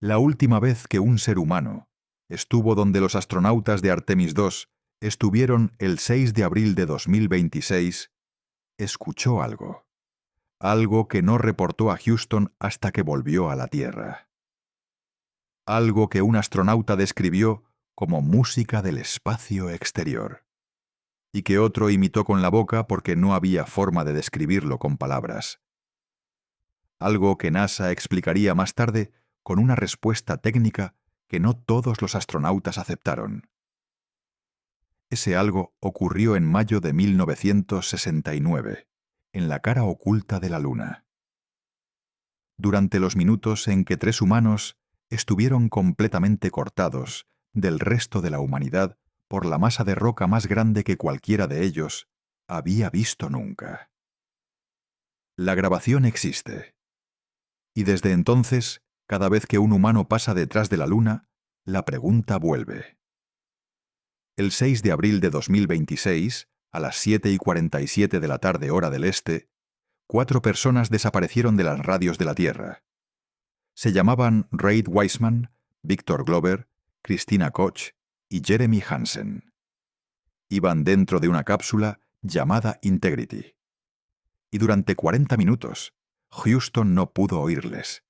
La última vez que un ser humano estuvo donde los astronautas de Artemis II estuvieron el 6 de abril de 2026, escuchó algo. Algo que no reportó a Houston hasta que volvió a la Tierra. Algo que un astronauta describió como música del espacio exterior. Y que otro imitó con la boca porque no había forma de describirlo con palabras. Algo que NASA explicaría más tarde con una respuesta técnica que no todos los astronautas aceptaron. Ese algo ocurrió en mayo de 1969, en la cara oculta de la Luna. Durante los minutos en que 3 humanos estuvieron completamente cortados del resto de la humanidad por la masa de roca más grande que cualquiera de ellos había visto nunca. La grabación existe. Y desde entonces, cada vez que un humano pasa detrás de la Luna, la pregunta vuelve. El 6 de abril de 2026, a las 7:47 de la tarde hora del este, 4 personas desaparecieron de las radios de la Tierra. Se llamaban Reid Wiseman, Victor Glover, Christina Koch y Jeremy Hansen. Iban dentro de una cápsula llamada Integrity. Y durante 40 minutos, Houston no pudo oírles.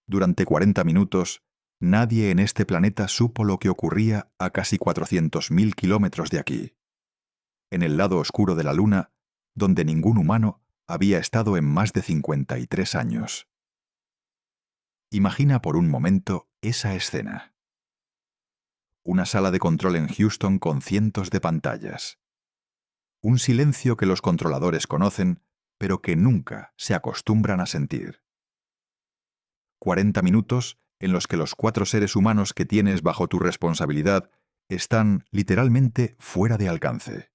Durante 40 minutos, nadie en este planeta supo lo que ocurría a casi 400.000 kilómetros de aquí, en el lado oscuro de la Luna, donde ningún humano había estado en más de 53 años. Imagina por un momento esa escena. Una sala de control en Houston con cientos de pantallas. Un silencio que los controladores conocen, pero que nunca se acostumbran a sentir. 40 minutos en los que los 4 seres humanos que tienes bajo tu responsabilidad están literalmente fuera de alcance.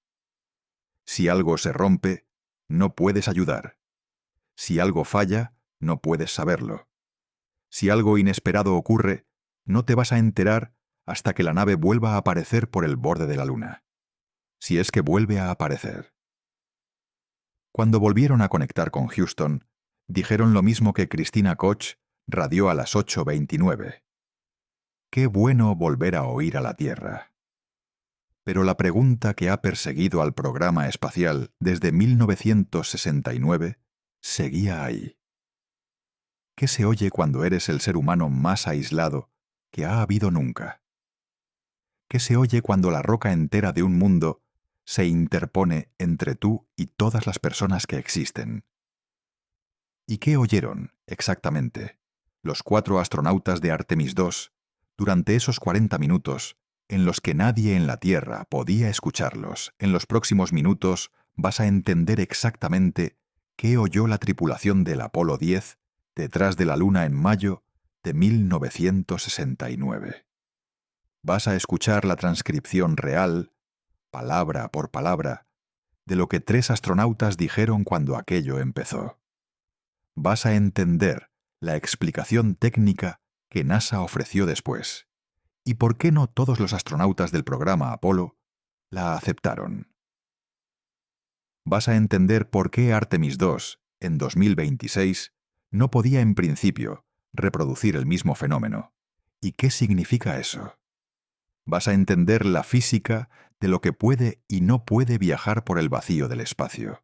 Si algo se rompe, no puedes ayudar. Si algo falla, no puedes saberlo. Si algo inesperado ocurre, no te vas a enterar hasta que la nave vuelva a aparecer por el borde de la Luna. Si es que vuelve a aparecer. Cuando volvieron a conectar con Houston, dijeron lo mismo que Christina Koch radió a las 8:29. Qué bueno volver a oír a la Tierra. Pero la pregunta que ha perseguido al programa espacial desde 1969 seguía ahí. ¿Qué se oye cuando eres el ser humano más aislado que ha habido nunca? ¿Qué se oye cuando la roca entera de un mundo se interpone entre tú y todas las personas que existen? ¿Y qué oyeron, exactamente, los 4 astronautas de Artemis II durante esos 40 minutos en los que nadie en la Tierra podía escucharlos? En los próximos minutos vas a entender exactamente qué oyó la tripulación del Apolo 10 detrás de la Luna en mayo de 1969. Vas a escuchar la transcripción real, palabra por palabra, de lo que 3 astronautas dijeron cuando aquello empezó. Vas a entender la explicación técnica que NASA ofreció después. ¿Y por qué no todos los astronautas del programa Apolo la aceptaron? Vas a entender por qué Artemis II, en 2026, no podía en principio reproducir el mismo fenómeno. ¿Y qué significa eso? Vas a entender la física de lo que puede y no puede viajar por el vacío del espacio.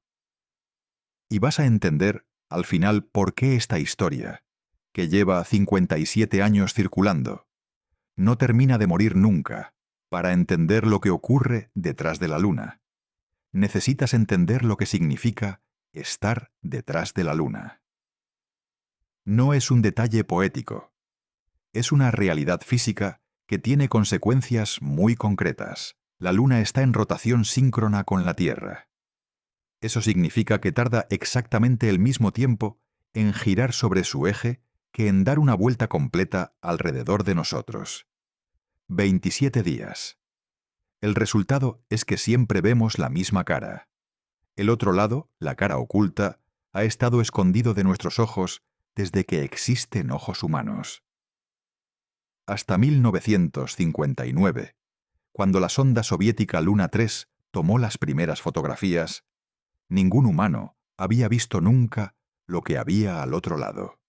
Y vas a entender, al final, por qué esta historia, que lleva 57 años circulando, no termina de morir nunca. Para entender lo que ocurre detrás de la Luna, necesitas entender lo que significa estar detrás de la Luna. No es un detalle poético. Es una realidad física que tiene consecuencias muy concretas. La Luna está en rotación síncrona con la Tierra. Eso significa que tarda exactamente el mismo tiempo en girar sobre su eje que en dar una vuelta completa alrededor de nosotros. 27 días. El resultado es que siempre vemos la misma cara. El otro lado, la cara oculta, ha estado escondido de nuestros ojos desde que existen ojos humanos. Hasta 1959, cuando la sonda soviética Luna 3 tomó las primeras fotografías, ningún humano había visto nunca lo que había al otro lado.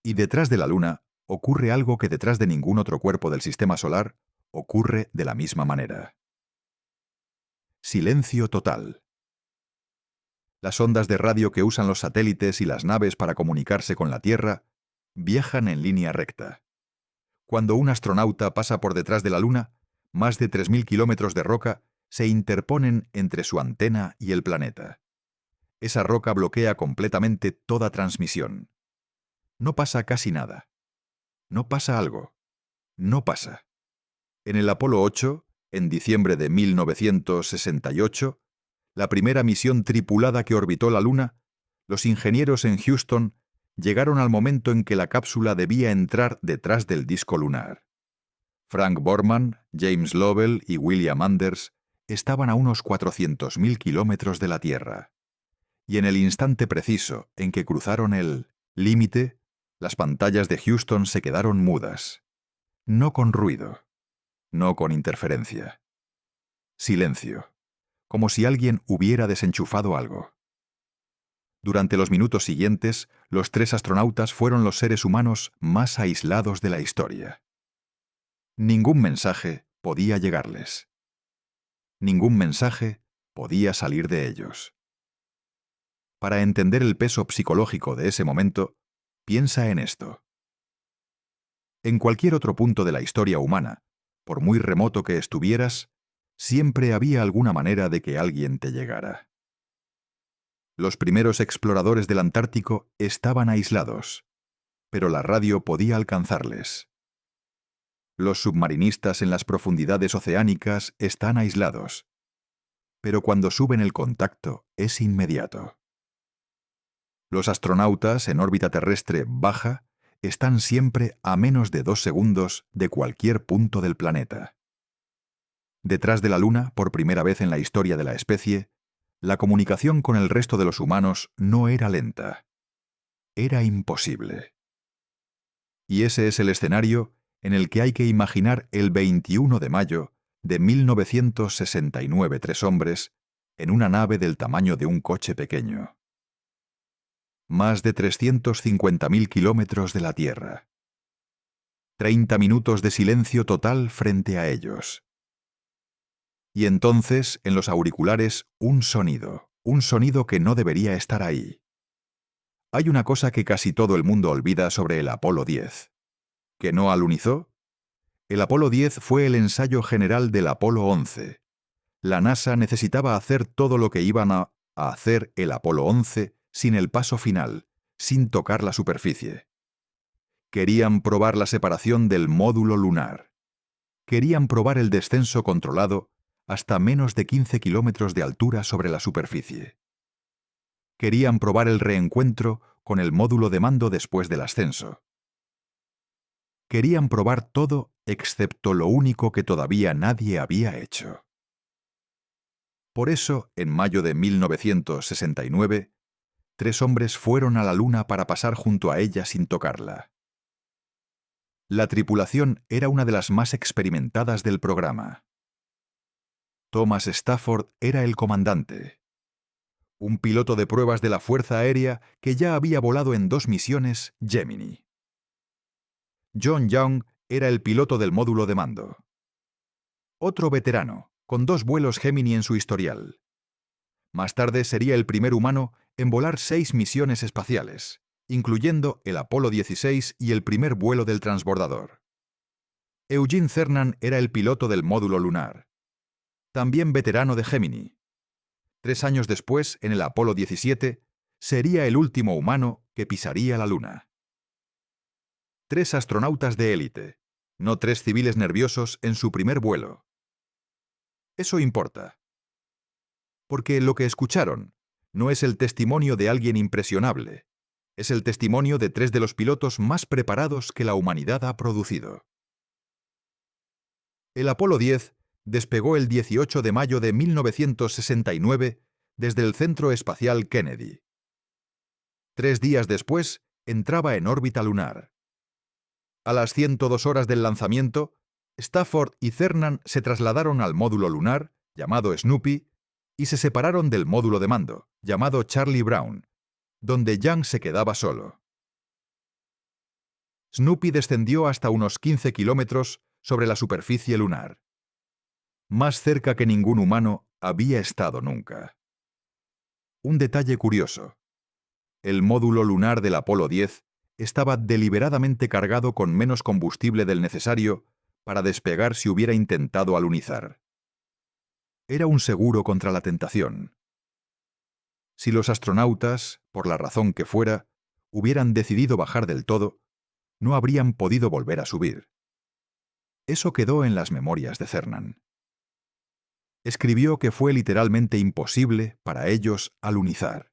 Y detrás de la Luna ocurre algo que detrás de ningún otro cuerpo del sistema solar ocurre de la misma manera. Silencio total. Las ondas de radio que usan los satélites y las naves para comunicarse con la Tierra viajan en línea recta. Cuando un astronauta pasa por detrás de la Luna, más de 3.000 kilómetros de roca se interponen entre su antena y el planeta. Esa roca bloquea completamente toda transmisión. No pasa casi nada. No pasa algo. No pasa. En el Apolo 8, en diciembre de 1968, la primera misión tripulada que orbitó la Luna, los ingenieros en Houston llegaron al momento en que la cápsula debía entrar detrás del disco lunar. Frank Borman, James Lovell y William Anders estaban a unos 400.000 kilómetros de la Tierra. Y en el instante preciso en que cruzaron el límite, las pantallas de Houston se quedaron mudas. No con ruido, no con interferencia. Silencio, como si alguien hubiera desenchufado algo. Durante los minutos siguientes, los 3 astronautas fueron los seres humanos más aislados de la historia. Ningún mensaje podía llegarles. Ningún mensaje podía salir de ellos. Para entender el peso psicológico de ese momento, piensa en esto. En cualquier otro punto de la historia humana, por muy remoto que estuvieras, siempre había alguna manera de que alguien te llegara. Los primeros exploradores del Antártico estaban aislados, pero la radio podía alcanzarles. Los submarinistas en las profundidades oceánicas están aislados, pero cuando suben el contacto es inmediato. Los astronautas en órbita terrestre baja están siempre a menos de 2 segundos de cualquier punto del planeta. Detrás de la Luna, por primera vez en la historia de la especie, la comunicación con el resto de los humanos no era lenta. Era imposible. Y ese es el escenario en el que hay que imaginar el 21 de mayo de 1969 3 hombres en una nave del tamaño de un coche pequeño. Más de 350.000 kilómetros de la Tierra. 30 minutos de silencio total frente a ellos. Y entonces, en los auriculares, un sonido que no debería estar ahí. Hay una cosa que casi todo el mundo olvida sobre el Apolo 10. ¿Que no alunizó? El Apolo 10 fue el ensayo general del Apolo 11. La NASA necesitaba hacer todo lo que iban a hacer el Apolo 11 sin el paso final, sin tocar la superficie. Querían probar la separación del módulo lunar. Querían probar el descenso controlado hasta menos de 15 kilómetros de altura sobre la superficie. Querían probar el reencuentro con el módulo de mando después del ascenso. Querían probar todo excepto lo único que todavía nadie había hecho. Por eso, en mayo de 1969, 3 hombres fueron a la Luna para pasar junto a ella sin tocarla. La tripulación era una de las más experimentadas del programa. Thomas Stafford era el comandante. Un piloto de pruebas de la Fuerza Aérea que ya había volado en 2 misiones Gemini. John Young era el piloto del módulo de mando. Otro veterano, con 2 vuelos Gemini en su historial. Más tarde sería el primer humano en volar 6 misiones espaciales, incluyendo el Apolo 16 y el primer vuelo del transbordador. Eugene Cernan era el piloto del módulo lunar. También veterano de Gemini. 3 años después, en el Apolo 17, sería el último humano que pisaría la Luna. 3 astronautas de élite, no 3 civiles nerviosos en su primer vuelo. Eso importa. Porque lo que escucharon no es el testimonio de alguien impresionable, es el testimonio de 3 de los pilotos más preparados que la humanidad ha producido. El Apolo 10 despegó el 18 de mayo de 1969 desde el Centro Espacial Kennedy. 3 días después, entraba en órbita lunar. A las 102 horas del lanzamiento, Stafford y Cernan se trasladaron al módulo lunar, llamado Snoopy, y se separaron del módulo de mando, llamado Charlie Brown, donde Young se quedaba solo. Snoopy descendió hasta unos 15 kilómetros sobre la superficie lunar. Más cerca que ningún humano había estado nunca. Un detalle curioso. El módulo lunar del Apolo 10 estaba deliberadamente cargado con menos combustible del necesario para despegar si hubiera intentado alunizar. Era un seguro contra la tentación. Si los astronautas, por la razón que fuera, hubieran decidido bajar del todo, no habrían podido volver a subir. Eso quedó en las memorias de Cernan. Escribió que fue literalmente imposible para ellos alunizar,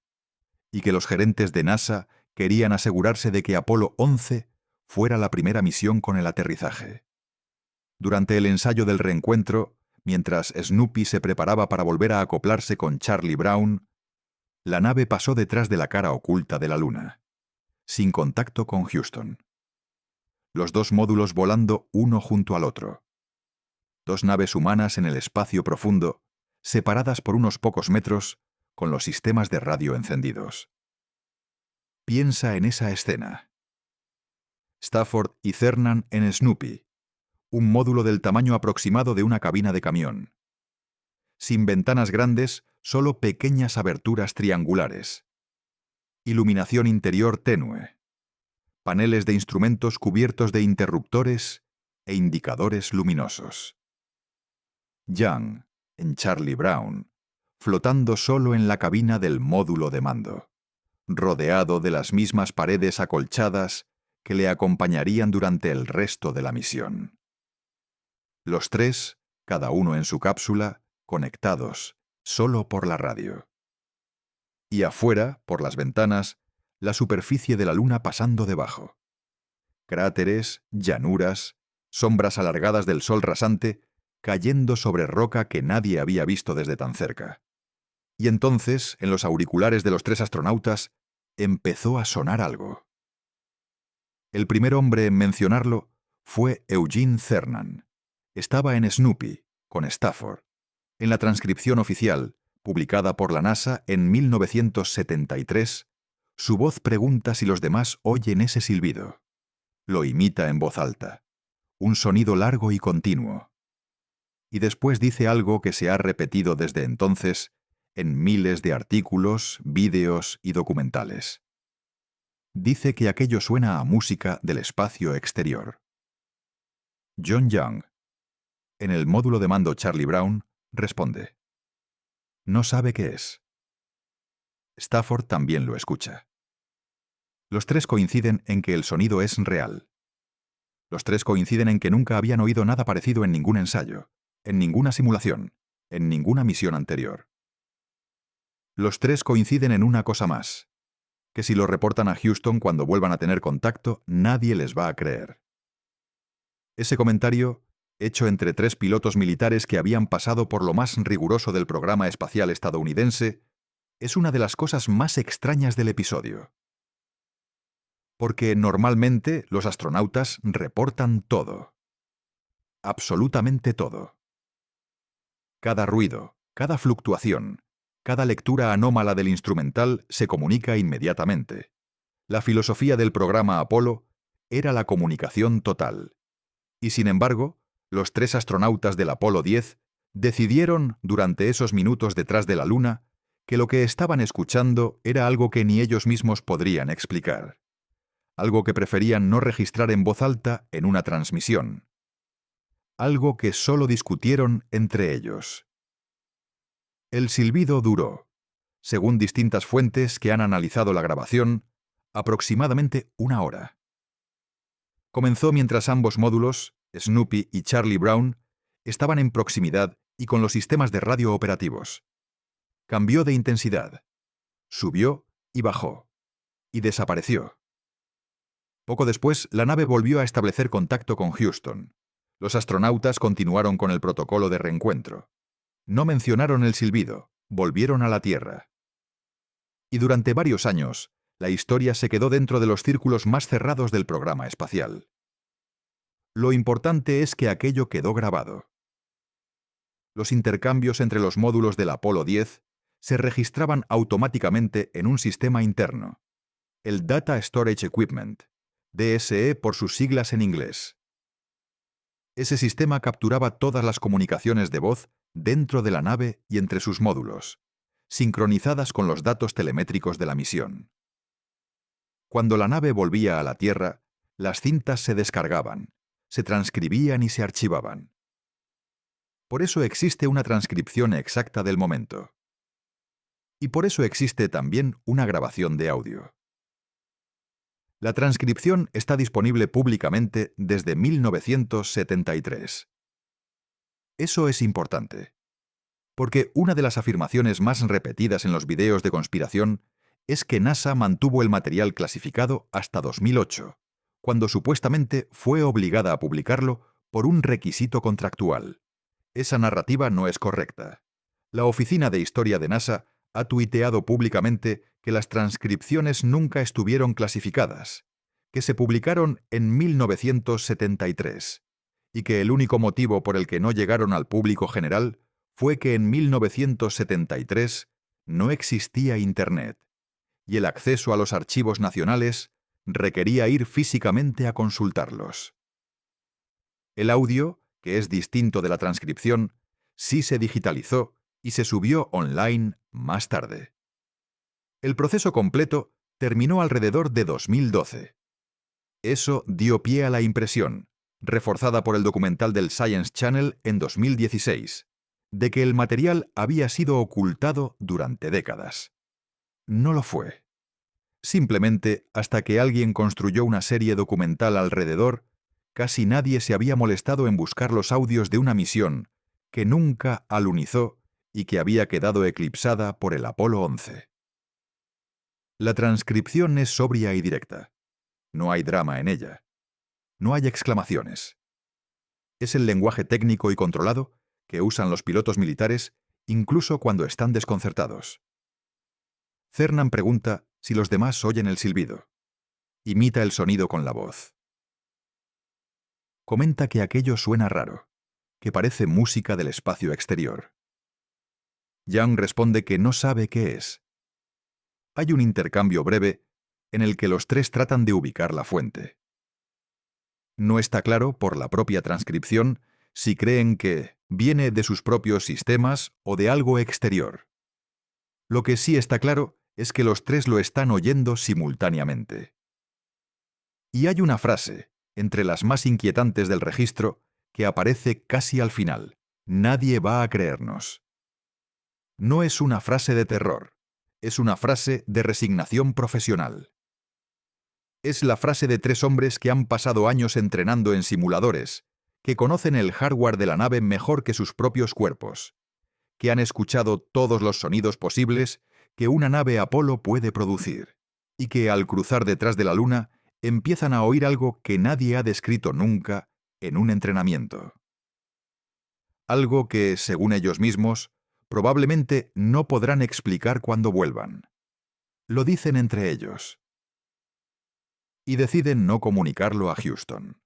y que los gerentes de NASA querían asegurarse de que Apolo 11 fuera la primera misión con el aterrizaje. Durante el ensayo del reencuentro, mientras Snoopy se preparaba para volver a acoplarse con Charlie Brown, la nave pasó detrás de la cara oculta de la Luna, sin contacto con Houston. Los dos módulos volando uno junto al otro. Dos naves humanas en el espacio profundo, separadas por unos pocos metros, con los sistemas de radio encendidos. Piensa en esa escena. Stafford y Cernan en Snoopy, un módulo del tamaño aproximado de una cabina de camión. Sin ventanas grandes, solo pequeñas aberturas triangulares. Iluminación interior tenue. Paneles de instrumentos cubiertos de interruptores e indicadores luminosos. Young, en Charlie Brown, flotando solo en la cabina del módulo de mando, rodeado de las mismas paredes acolchadas que le acompañarían durante el resto de la misión. Los tres, cada uno en su cápsula, conectados, solo por la radio. Y afuera, por las ventanas, la superficie de la Luna pasando debajo. Cráteres, llanuras, sombras alargadas del sol rasante, cayendo sobre roca que nadie había visto desde tan cerca. Y entonces, en los auriculares de los tres astronautas, empezó a sonar algo. El primer hombre en mencionarlo fue Eugene Cernan. Estaba en Snoopy, con Stafford, en la transcripción oficial, publicada por la NASA en 1973, su voz pregunta si los demás oyen ese silbido. Lo imita en voz alta. Un sonido largo y continuo. Y después dice algo que se ha repetido desde entonces en miles de artículos, vídeos y documentales. Dice que aquello suena a música del espacio exterior. John Young, en el módulo de mando Charlie Brown, responde. No sabe qué es. Stafford también lo escucha. Los tres coinciden en que el sonido es real. Los tres coinciden en que nunca habían oído nada parecido en ningún ensayo, en ninguna simulación, en ninguna misión anterior. Los tres coinciden en una cosa más, que si lo reportan a Houston cuando vuelvan a tener contacto, nadie les va a creer. Ese comentario, hecho entre tres pilotos militares que habían pasado por lo más riguroso del programa espacial estadounidense, es una de las cosas más extrañas del episodio. Porque normalmente los astronautas reportan todo. Absolutamente todo. Cada ruido, cada fluctuación, cada lectura anómala del instrumental se comunica inmediatamente. La filosofía del programa Apolo era la comunicación total. Y sin embargo, los tres astronautas del Apolo 10 decidieron, durante esos minutos detrás de la Luna, que lo que estaban escuchando era algo que ni ellos mismos podrían explicar. Algo que preferían no registrar en voz alta en una transmisión. Algo que solo discutieron entre ellos. El silbido duró, según distintas fuentes que han analizado la grabación, aproximadamente 1 hora. Comenzó mientras ambos módulos, Snoopy y Charlie Brown, estaban en proximidad y con los sistemas de radio operativos. Cambió de intensidad, subió y bajó, y desapareció. Poco después, la nave volvió a establecer contacto con Houston. Los astronautas continuaron con el protocolo de reencuentro. No mencionaron el silbido, volvieron a la Tierra. Y durante varios años, la historia se quedó dentro de los círculos más cerrados del programa espacial. Lo importante es que aquello quedó grabado. Los intercambios entre los módulos del Apolo 10 se registraban automáticamente en un sistema interno, el Data Storage Equipment, DSE por sus siglas en inglés. Ese sistema capturaba todas las comunicaciones de voz dentro de la nave y entre sus módulos, sincronizadas con los datos telemétricos de la misión. Cuando la nave volvía a la Tierra, las cintas se descargaban, se transcribían y se archivaban. Por eso existe una transcripción exacta del momento. Y por eso existe también una grabación de audio. La transcripción está disponible públicamente desde 1973. Eso es importante, porque una de las afirmaciones más repetidas en los videos de conspiración es que NASA mantuvo el material clasificado hasta 2008, cuando supuestamente fue obligada a publicarlo por un requisito contractual. Esa narrativa no es correcta. La Oficina de Historia de NASA ha tuiteado públicamente que las transcripciones nunca estuvieron clasificadas, que se publicaron en 1973, y que el único motivo por el que no llegaron al público general fue que en 1973 no existía Internet, y el acceso a los archivos nacionales requería ir físicamente a consultarlos. El audio, que es distinto de la transcripción, sí se digitalizó y se subió online más tarde. El proceso completo terminó alrededor de 2012. Eso dio pie a la impresión, reforzada por el documental del Science Channel en 2016, de que el material había sido ocultado durante décadas. No lo fue. Simplemente, hasta que alguien construyó una serie documental alrededor, casi nadie se había molestado en buscar los audios de una misión que nunca alunizó y que había quedado eclipsada por el Apolo 11. La transcripción es sobria y directa. No hay drama en ella. No hay exclamaciones. Es el lenguaje técnico y controlado que usan los pilotos militares incluso cuando están desconcertados. Cernan pregunta si los demás oyen el silbido. Imita el sonido con la voz. Comenta que aquello suena raro, que parece música del espacio exterior. Young responde que no sabe qué es. Hay un intercambio breve en el que los tres tratan de ubicar la fuente. No está claro, por la propia transcripción, si creen que viene de sus propios sistemas o de algo exterior. Lo que sí está claro es que los tres lo están oyendo simultáneamente. Y hay una frase, entre las más inquietantes del registro, que aparece casi al final. Nadie va a creernos. No es una frase de terror, es una frase de resignación profesional. Es la frase de tres hombres que han pasado años entrenando en simuladores, que conocen el hardware de la nave mejor que sus propios cuerpos, que han escuchado todos los sonidos posibles que una nave Apolo puede producir, y que al cruzar detrás de la Luna empiezan a oír algo que nadie ha descrito nunca en un entrenamiento. Algo que, según ellos mismos, probablemente no podrán explicar cuando vuelvan. Lo dicen entre ellos. Y deciden no comunicarlo a Houston.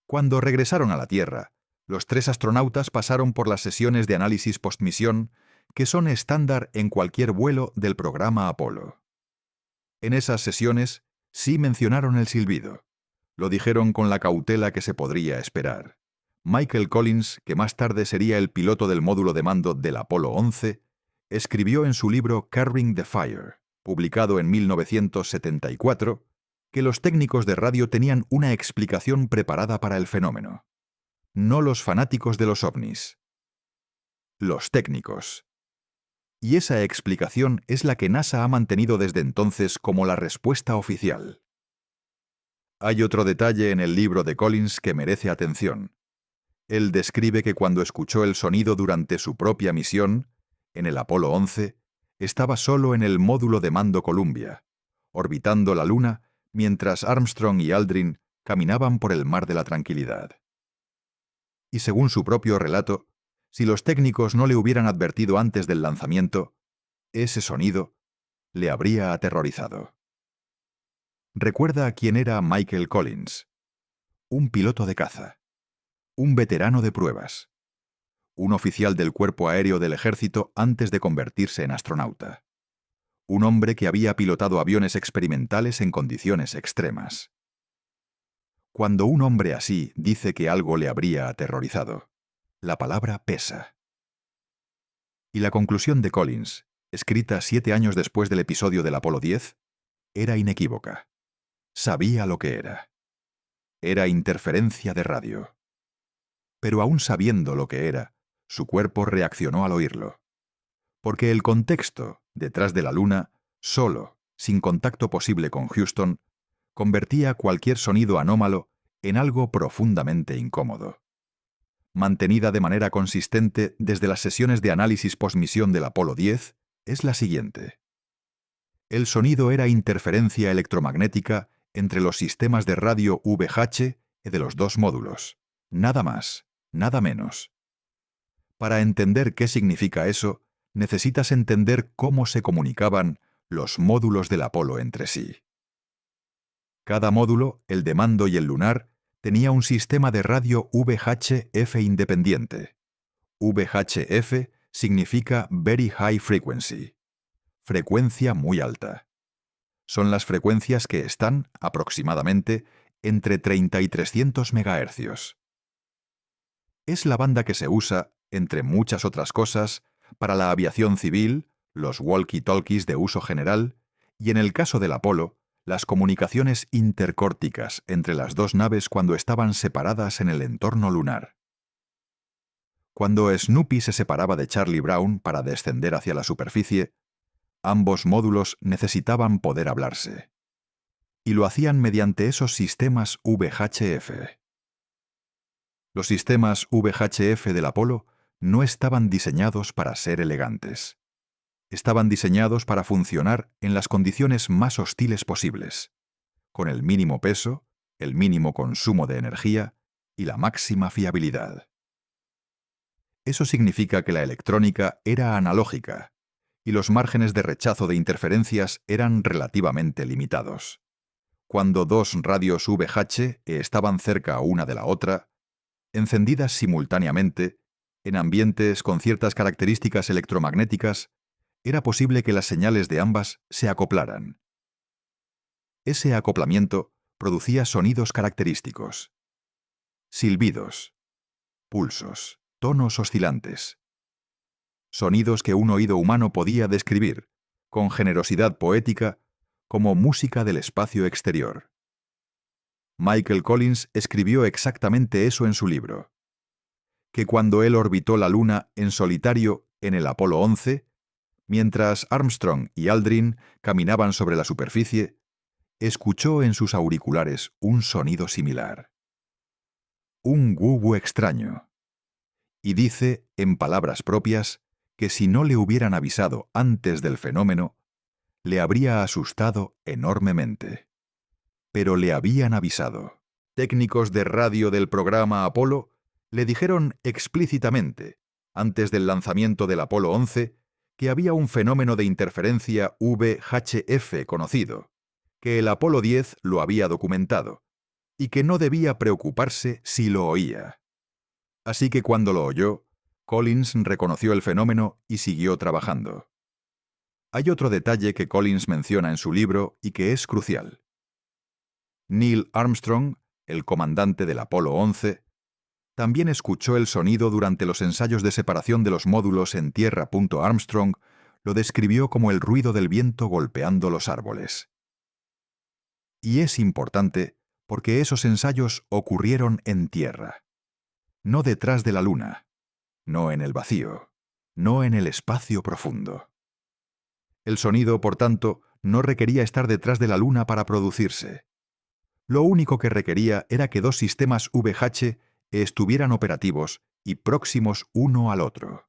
Cuando regresaron a la Tierra, los tres astronautas pasaron por las sesiones de análisis postmisión que son estándar en cualquier vuelo del programa Apolo. En esas sesiones sí mencionaron el silbido. Lo dijeron con la cautela que se podría esperar. Michael Collins, que más tarde sería el piloto del módulo de mando del Apolo 11, escribió en su libro Carrying the Fire, publicado en 1974, que los técnicos de radio tenían una explicación preparada para el fenómeno. No los fanáticos de los ovnis. Los técnicos. Y esa explicación es la que NASA ha mantenido desde entonces como la respuesta oficial. Hay otro detalle en el libro de Collins que merece atención. Él describe que cuando escuchó el sonido durante su propia misión, en el Apolo 11, estaba solo en el módulo de mando Columbia, orbitando la Luna mientras Armstrong y Aldrin caminaban por el mar de la tranquilidad. Y según su propio relato, si los técnicos no le hubieran advertido antes del lanzamiento, ese sonido le habría aterrorizado. Recuerda quién era Michael Collins, un piloto de caza, un veterano de pruebas, un oficial del Cuerpo Aéreo del Ejército antes de convertirse en astronauta, un hombre que había pilotado aviones experimentales en condiciones extremas. Cuando un hombre así dice que algo le habría aterrorizado, la palabra pesa. Y la conclusión de Collins, escrita 7 años después del episodio del Apolo 10, era inequívoca. Sabía lo que era. Era interferencia de radio. Pero aún sabiendo lo que era, su cuerpo reaccionó al oírlo. Porque el contexto, detrás de la Luna, solo, sin contacto posible con Houston, convertía cualquier sonido anómalo en algo profundamente incómodo. Mantenida de manera consistente desde las sesiones de análisis posmisión del Apolo 10, es la siguiente. El sonido era interferencia electromagnética entre los sistemas de radio VH de los dos módulos. Nada más, nada menos. Para entender qué significa eso, necesitas entender cómo se comunicaban los módulos del Apolo entre sí. Cada módulo, el de mando y el lunar, tenía un sistema de radio VHF independiente. VHF significa Very High Frequency, frecuencia muy alta. Son las frecuencias que están, aproximadamente, entre 30 y 300 MHz. Es la banda que se usa, entre muchas otras cosas, para la aviación civil, los walkie-talkies de uso general, y en el caso del Apolo, las comunicaciones intercórticas entre las dos naves cuando estaban separadas en el entorno lunar. Cuando Snoopy se separaba de Charlie Brown para descender hacia la superficie, ambos módulos necesitaban poder hablarse. Y lo hacían mediante esos sistemas VHF. Los sistemas VHF del Apolo no estaban diseñados para ser elegantes. Estaban diseñados para funcionar en las condiciones más hostiles posibles, con el mínimo peso, el mínimo consumo de energía y la máxima fiabilidad. Eso significa que la electrónica era analógica y los márgenes de rechazo de interferencias eran relativamente limitados. Cuando dos radios VH estaban cerca una de la otra, encendidas simultáneamente, en ambientes con ciertas características electromagnéticas, era posible que las señales de ambas se acoplaran. Ese acoplamiento producía sonidos característicos. Silbidos, pulsos, tonos oscilantes. Sonidos que un oído humano podía describir, con generosidad poética, como música del espacio exterior. Michael Collins escribió exactamente eso en su libro. Que cuando él orbitó la Luna en solitario en el Apolo 11, mientras Armstrong y Aldrin caminaban sobre la superficie, escuchó en sus auriculares un sonido similar. Un wu extraño. Y dice, en palabras propias, que si no le hubieran avisado antes del fenómeno, le habría asustado enormemente. Pero le habían avisado. Técnicos de radio del programa Apolo le dijeron explícitamente, antes del lanzamiento del Apolo 11, que había un fenómeno de interferencia VHF conocido, que el Apolo 10 lo había documentado, y que no debía preocuparse si lo oía. Así que cuando lo oyó, Collins reconoció el fenómeno y siguió trabajando. Hay otro detalle que Collins menciona en su libro y que es crucial. Neil Armstrong, el comandante del Apolo 11, también escuchó el sonido durante los ensayos de separación de los módulos en tierra. Armstrong lo describió como el ruido del viento golpeando los árboles. Y es importante porque esos ensayos ocurrieron en tierra, no detrás de la Luna, no en el vacío, no en el espacio profundo. El sonido, por tanto, no requería estar detrás de la Luna para producirse. Lo único que requería era que dos sistemas VH estuvieran operativos y próximos uno al otro.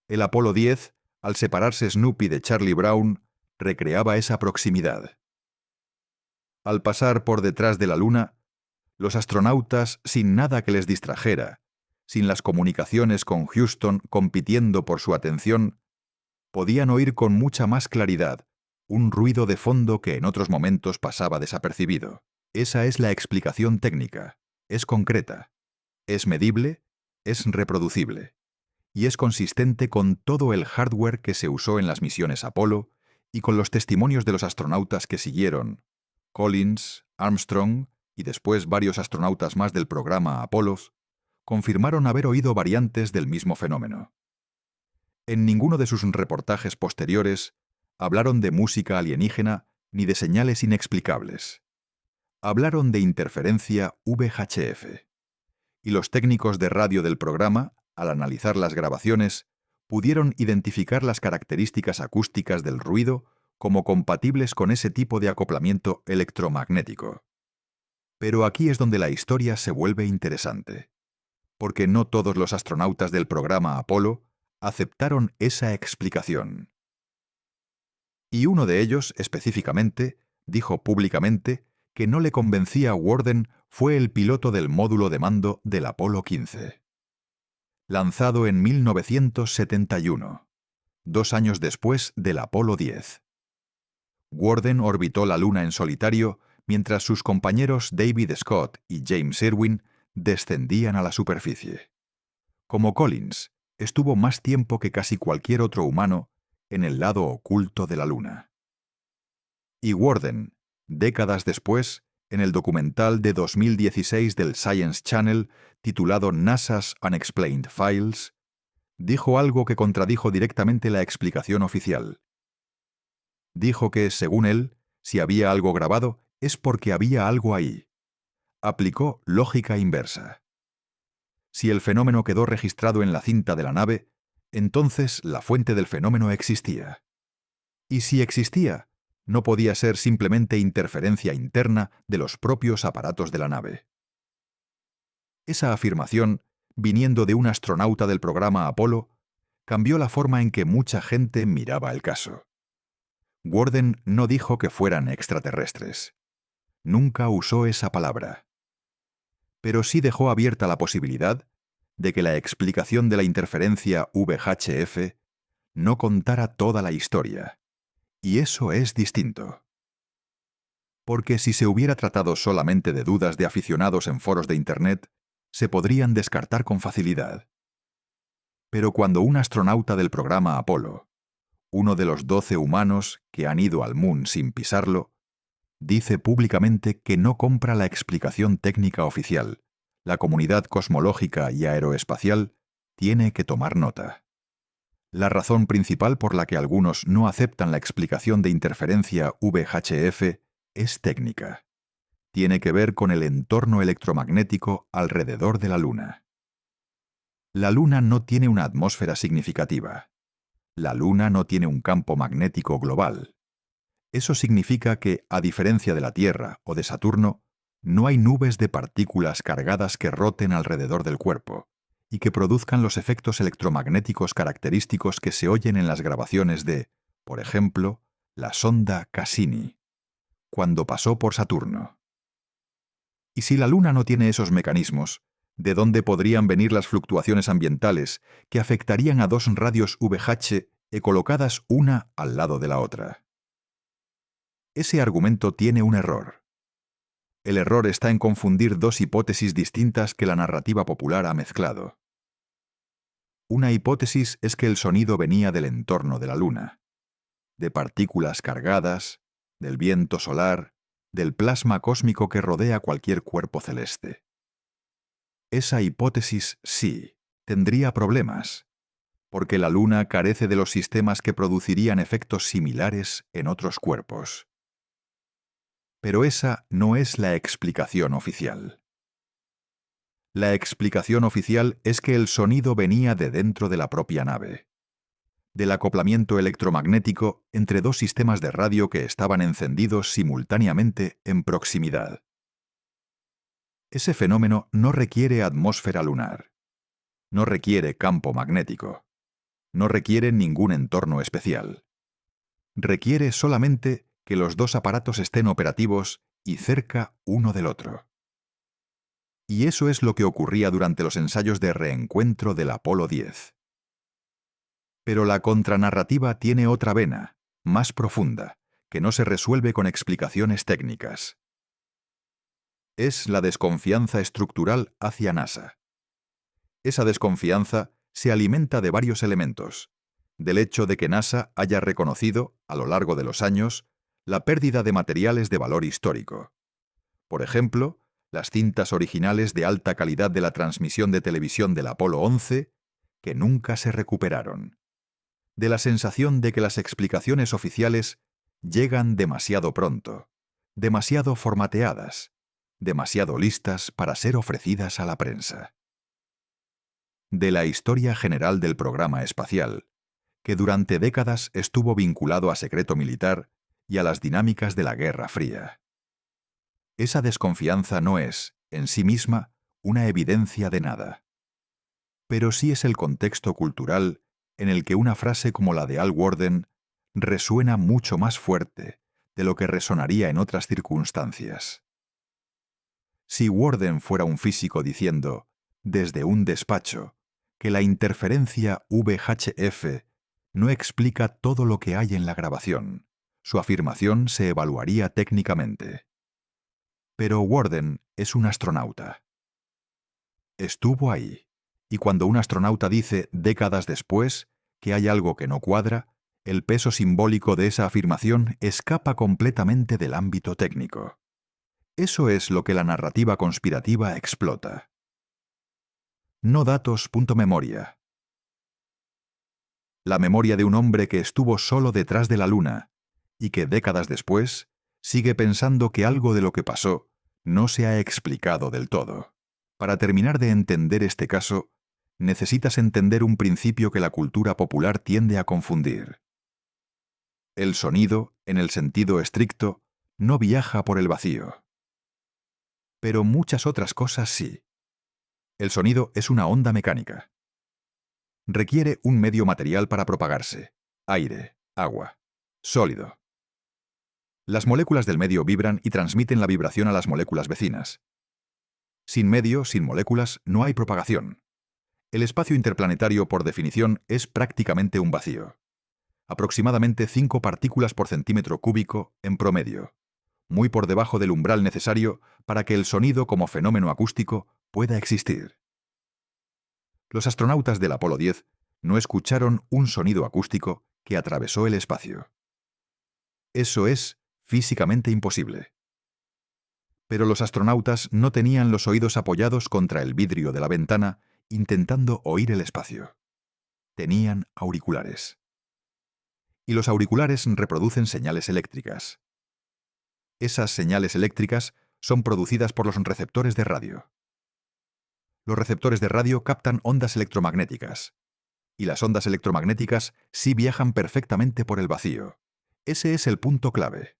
El Apolo 10, al separarse Snoopy de Charlie Brown, recreaba esa proximidad. Al pasar por detrás de la Luna, los astronautas, sin nada que les distrajera, sin las comunicaciones con Houston compitiendo por su atención, podían oír con mucha más claridad un ruido de fondo que en otros momentos pasaba desapercibido. Esa es la explicación técnica. Es concreta, es medible, es reproducible, y es consistente con todo el hardware que se usó en las misiones Apolo y con los testimonios de los astronautas que siguieron, Collins, Armstrong y después varios astronautas más del programa Apollo, confirmaron haber oído variantes del mismo fenómeno. En ninguno de sus reportajes posteriores hablaron de música alienígena ni de señales inexplicables. Hablaron de interferencia VHF. Y los técnicos de radio del programa, al analizar las grabaciones, pudieron identificar las características acústicas del ruido como compatibles con ese tipo de acoplamiento electromagnético. Pero aquí es donde la historia se vuelve interesante, porque no todos los astronautas del programa Apolo aceptaron esa explicación. Y uno de ellos, específicamente, dijo públicamente que no le convencía a Worden fue el piloto del módulo de mando del Apolo 15. Lanzado en 1971, 2 años después del Apolo 10. Worden orbitó la Luna en solitario mientras sus compañeros David Scott y James Irwin descendían a la superficie. Como Collins, estuvo más tiempo que casi cualquier otro humano en el lado oculto de la Luna. Y Worden, décadas después, en el documental de 2016 del Science Channel titulado NASA's Unexplained Files, dijo algo que contradijo directamente la explicación oficial. Dijo que, según él, si había algo grabado es porque había algo ahí. Aplicó lógica inversa. Si el fenómeno quedó registrado en la cinta de la nave, entonces la fuente del fenómeno existía. Y si existía, no podía ser simplemente interferencia interna de los propios aparatos de la nave. Esa afirmación, viniendo de un astronauta del programa Apolo, cambió la forma en que mucha gente miraba el caso. Worden no dijo que fueran extraterrestres. Nunca usó esa palabra. Pero sí dejó abierta la posibilidad de que la explicación de la interferencia VHF no contara toda la historia. Y eso es distinto. Porque si se hubiera tratado solamente de dudas de aficionados en foros de Internet, se podrían descartar con facilidad. Pero cuando un astronauta del programa Apolo, uno de los 12 humanos que han ido al Moon sin pisarlo, dice públicamente que no compra la explicación técnica oficial, la comunidad cosmológica y aeroespacial tiene que tomar nota. La razón principal por la que algunos no aceptan la explicación de interferencia VHF es técnica. Tiene que ver con el entorno electromagnético alrededor de la Luna. La Luna no tiene una atmósfera significativa. La Luna no tiene un campo magnético global. Eso significa que, a diferencia de la Tierra o de Saturno, no hay nubes de partículas cargadas que roten alrededor del cuerpo y que produzcan los efectos electromagnéticos característicos que se oyen en las grabaciones de, por ejemplo, la sonda Cassini, cuando pasó por Saturno. Y si la Luna no tiene esos mecanismos, ¿de dónde podrían venir las fluctuaciones ambientales que afectarían a dos radios VH colocadas una al lado de la otra? Ese argumento tiene un error. El error está en confundir dos hipótesis distintas que la narrativa popular ha mezclado. Una hipótesis es que el sonido venía del entorno de la Luna, de partículas cargadas, del viento solar, del plasma cósmico que rodea cualquier cuerpo celeste. Esa hipótesis sí, tendría problemas, porque la Luna carece de los sistemas que producirían efectos similares en otros cuerpos. Pero esa no es la explicación oficial. La explicación oficial es que el sonido venía de dentro de la propia nave, del acoplamiento electromagnético entre dos sistemas de radio que estaban encendidos simultáneamente en proximidad. Ese fenómeno no requiere atmósfera lunar, no requiere campo magnético, no requiere ningún entorno especial. Requiere solamente que los dos aparatos estén operativos y cerca uno del otro. Y eso es lo que ocurría durante los ensayos de reencuentro del Apolo 10. Pero la contranarrativa tiene otra vena, más profunda, que no se resuelve con explicaciones técnicas. Es la desconfianza estructural hacia NASA. Esa desconfianza se alimenta de varios elementos, del hecho de que NASA haya reconocido, a lo largo de los años, la pérdida de materiales de valor histórico. Por ejemplo, las cintas originales de alta calidad de la transmisión de televisión del Apolo 11, que nunca se recuperaron. De la sensación de que las explicaciones oficiales llegan demasiado pronto, demasiado formateadas, demasiado listas para ser ofrecidas a la prensa. De la historia general del programa espacial, que durante décadas estuvo vinculado a secreto militar y a las dinámicas de la Guerra Fría. Esa desconfianza no es, en sí misma, una evidencia de nada. Pero sí es el contexto cultural en el que una frase como la de Al Worden resuena mucho más fuerte de lo que resonaría en otras circunstancias. Si Worden fuera un físico diciendo, desde un despacho, que la interferencia VHF no explica todo lo que hay en la grabación, su afirmación se evaluaría técnicamente. Pero Worden es un astronauta. Estuvo ahí, y cuando un astronauta dice décadas después que hay algo que no cuadra, el peso simbólico de esa afirmación escapa completamente del ámbito técnico. Eso es lo que la narrativa conspirativa explota. No datos. Memoria. La memoria de un hombre que estuvo solo detrás de la Luna y que décadas después sigue pensando que algo de lo que pasó no se ha explicado del todo. Para terminar de entender este caso, necesitas entender un principio que la cultura popular tiende a confundir. El sonido, en el sentido estricto, no viaja por el vacío. Pero muchas otras cosas sí. El sonido es una onda mecánica. Requiere un medio material para propagarse: aire, agua, sólido. Las moléculas del medio vibran y transmiten la vibración a las moléculas vecinas. Sin medio, sin moléculas, no hay propagación. El espacio interplanetario, por definición, es prácticamente un vacío. Aproximadamente 5 partículas por centímetro cúbico en promedio, muy por debajo del umbral necesario para que el sonido como fenómeno acústico pueda existir. Los astronautas del Apolo 10 no escucharon un sonido acústico que atravesó el espacio. Eso es físicamente imposible. Pero los astronautas no tenían los oídos apoyados contra el vidrio de la ventana intentando oír el espacio. Tenían auriculares. Y los auriculares reproducen señales eléctricas. Esas señales eléctricas son producidas por los receptores de radio. Los receptores de radio captan ondas electromagnéticas. Y las ondas electromagnéticas sí viajan perfectamente por el vacío. Ese es el punto clave.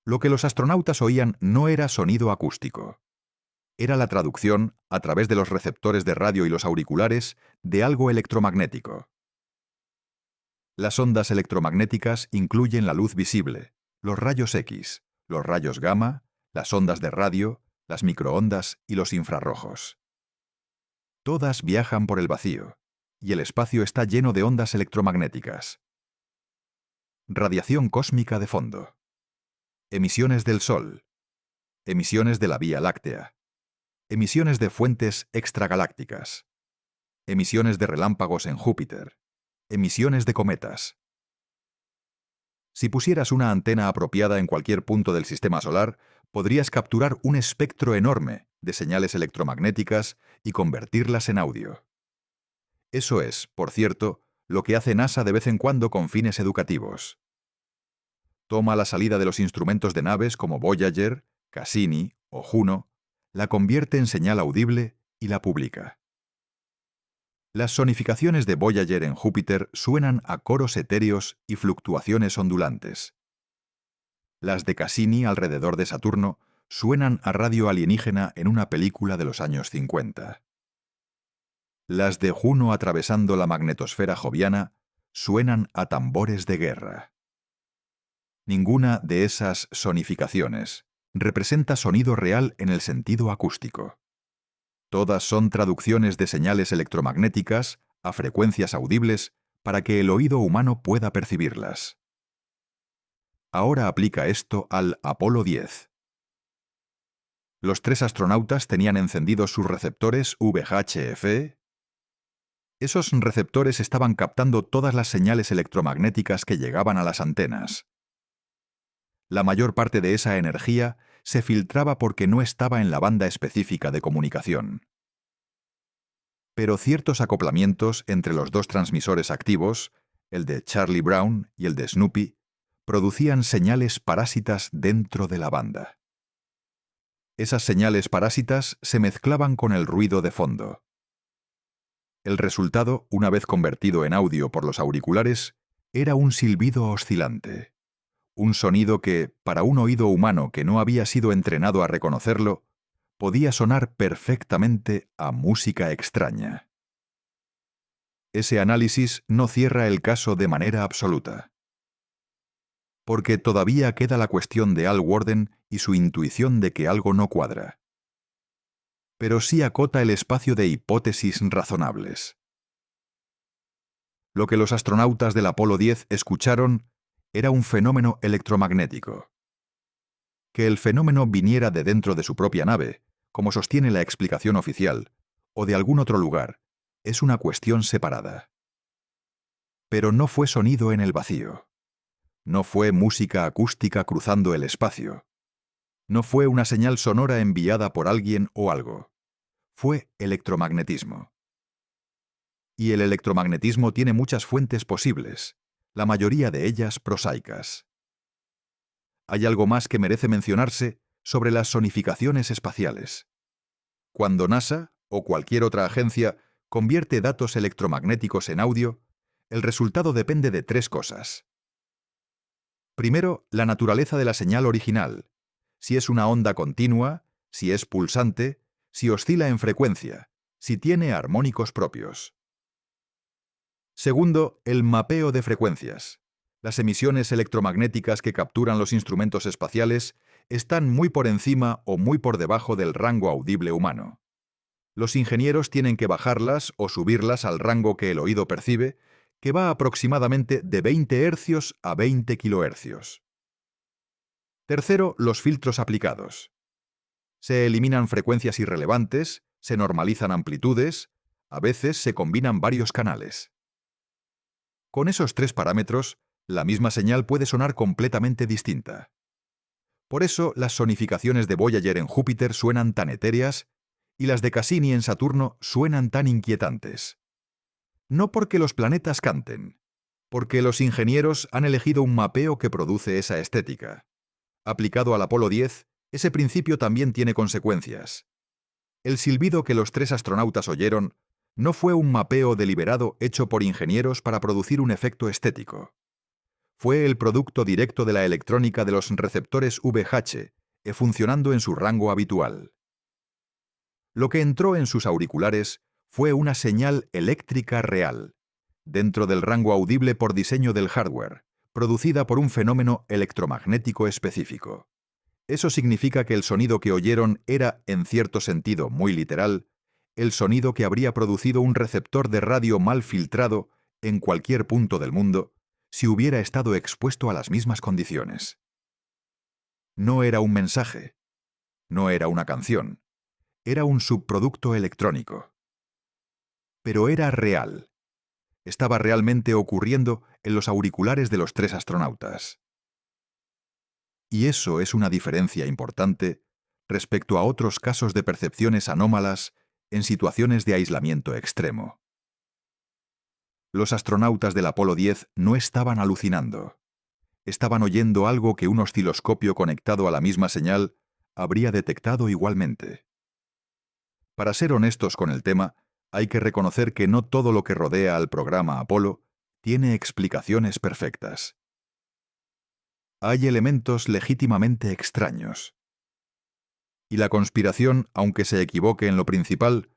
Lo que los astronautas oían no era sonido acústico. Era la traducción, a través de los receptores de radio y los auriculares, de algo electromagnético. Las ondas electromagnéticas incluyen la luz visible, los rayos X, los rayos gamma, las ondas de radio, las microondas y los infrarrojos. Todas viajan por el vacío, y el espacio está lleno de ondas electromagnéticas. Radiación cósmica de fondo. Emisiones del Sol. Emisiones de la Vía Láctea. Emisiones de fuentes extragalácticas. Emisiones de relámpagos en Júpiter. Emisiones de cometas. Si pusieras una antena apropiada en cualquier punto del sistema solar, podrías capturar un espectro enorme de señales electromagnéticas y convertirlas en audio. Eso es, por cierto, lo que hace NASA de vez en cuando con fines educativos. Toma la salida de los instrumentos de naves como Voyager, Cassini o Juno, la convierte en señal audible y la publica. Las sonificaciones de Voyager en Júpiter suenan a coros etéreos y fluctuaciones ondulantes. Las de Cassini alrededor de Saturno suenan a radio alienígena en una película de los años 50. Las de Juno atravesando la magnetosfera joviana suenan a tambores de guerra. Ninguna de esas sonificaciones representa sonido real en el sentido acústico. Todas son traducciones de señales electromagnéticas a frecuencias audibles para que el oído humano pueda percibirlas. Ahora aplica esto al Apolo 10. Los 3 astronautas tenían encendidos sus receptores VHF. Esos receptores estaban captando todas las señales electromagnéticas que llegaban a las antenas. La mayor parte de esa energía se filtraba porque no estaba en la banda específica de comunicación. Pero ciertos acoplamientos entre los dos transmisores activos, el de Charlie Brown y el de Snoopy, producían señales parásitas dentro de la banda. Esas señales parásitas se mezclaban con el ruido de fondo. El resultado, una vez convertido en audio por los auriculares, era un silbido oscilante. Un sonido que, para un oído humano que no había sido entrenado a reconocerlo, podía sonar perfectamente a música extraña. Ese análisis no cierra el caso de manera absoluta, porque todavía queda la cuestión de Al Worden y su intuición de que algo no cuadra. Pero sí acota el espacio de hipótesis razonables. Lo que los astronautas del Apolo 10 escucharon era un fenómeno electromagnético. Que el fenómeno viniera de dentro de su propia nave, como sostiene la explicación oficial, o de algún otro lugar, es una cuestión separada. Pero no fue sonido en el vacío. No fue música acústica cruzando el espacio. No fue una señal sonora enviada por alguien o algo. Fue electromagnetismo. Y el electromagnetismo tiene muchas fuentes posibles, la mayoría de ellas prosaicas. Hay algo más que merece mencionarse sobre las sonificaciones espaciales. Cuando NASA, o cualquier otra agencia, convierte datos electromagnéticos en audio, el resultado depende de tres cosas. Primero, la naturaleza de la señal original, si es una onda continua, si es pulsante, si oscila en frecuencia, si tiene armónicos propios. Segundo, el mapeo de frecuencias. Las emisiones electromagnéticas que capturan los instrumentos espaciales están muy por encima o muy por debajo del rango audible humano. Los ingenieros tienen que bajarlas o subirlas al rango que el oído percibe, que va aproximadamente de 20 Hz a 20 kHz. Tercero, los filtros aplicados. Se eliminan frecuencias irrelevantes, se normalizan amplitudes, a veces se combinan varios canales. Con esos tres parámetros, la misma señal puede sonar completamente distinta. Por eso, las sonificaciones de Voyager en Júpiter suenan tan etéreas y las de Cassini en Saturno suenan tan inquietantes. No porque los planetas canten, porque los ingenieros han elegido un mapeo que produce esa estética. Aplicado al Apolo 10, ese principio también tiene consecuencias. El silbido que los tres astronautas oyeron no fue un mapeo deliberado hecho por ingenieros para producir un efecto estético. Fue el producto directo de la electrónica de los receptores VH, funcionando en su rango habitual. Lo que entró en sus auriculares fue una señal eléctrica real, dentro del rango audible por diseño del hardware, producida por un fenómeno electromagnético específico. Eso significa que el sonido que oyeron era, en cierto sentido muy literal, el sonido que habría producido un receptor de radio mal filtrado en cualquier punto del mundo si hubiera estado expuesto a las mismas condiciones. No era un mensaje, no era una canción, era un subproducto electrónico. Pero era real. Estaba realmente ocurriendo en los auriculares de los tres astronautas. Y eso es una diferencia importante respecto a otros casos de percepciones anómalas en situaciones de aislamiento extremo. Los astronautas del Apolo 10 no estaban alucinando. Estaban oyendo algo que un osciloscopio conectado a la misma señal habría detectado igualmente. Para ser honestos con el tema, hay que reconocer que no todo lo que rodea al programa Apolo tiene explicaciones perfectas. Hay elementos legítimamente extraños. Y la conspiración, aunque se equivoque en lo principal,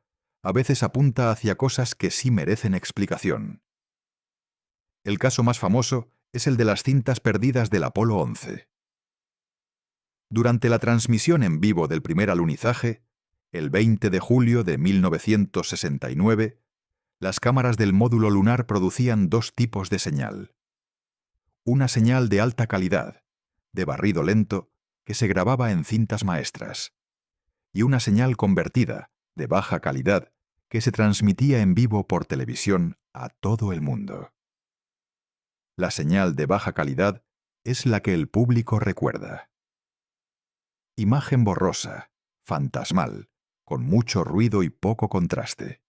a veces apunta hacia cosas que sí merecen explicación. El caso más famoso es el de las cintas perdidas del Apolo 11. Durante la transmisión en vivo del primer alunizaje, el 20 de julio de 1969, las cámaras del módulo lunar producían dos tipos de señal. Una señal de alta calidad, de barrido lento, que se grababa en cintas maestras, y una señal convertida, de baja calidad, que se transmitía en vivo por televisión a todo el mundo. La señal de baja calidad es la que el público recuerda. Imagen borrosa, fantasmal, con mucho ruido y poco contraste.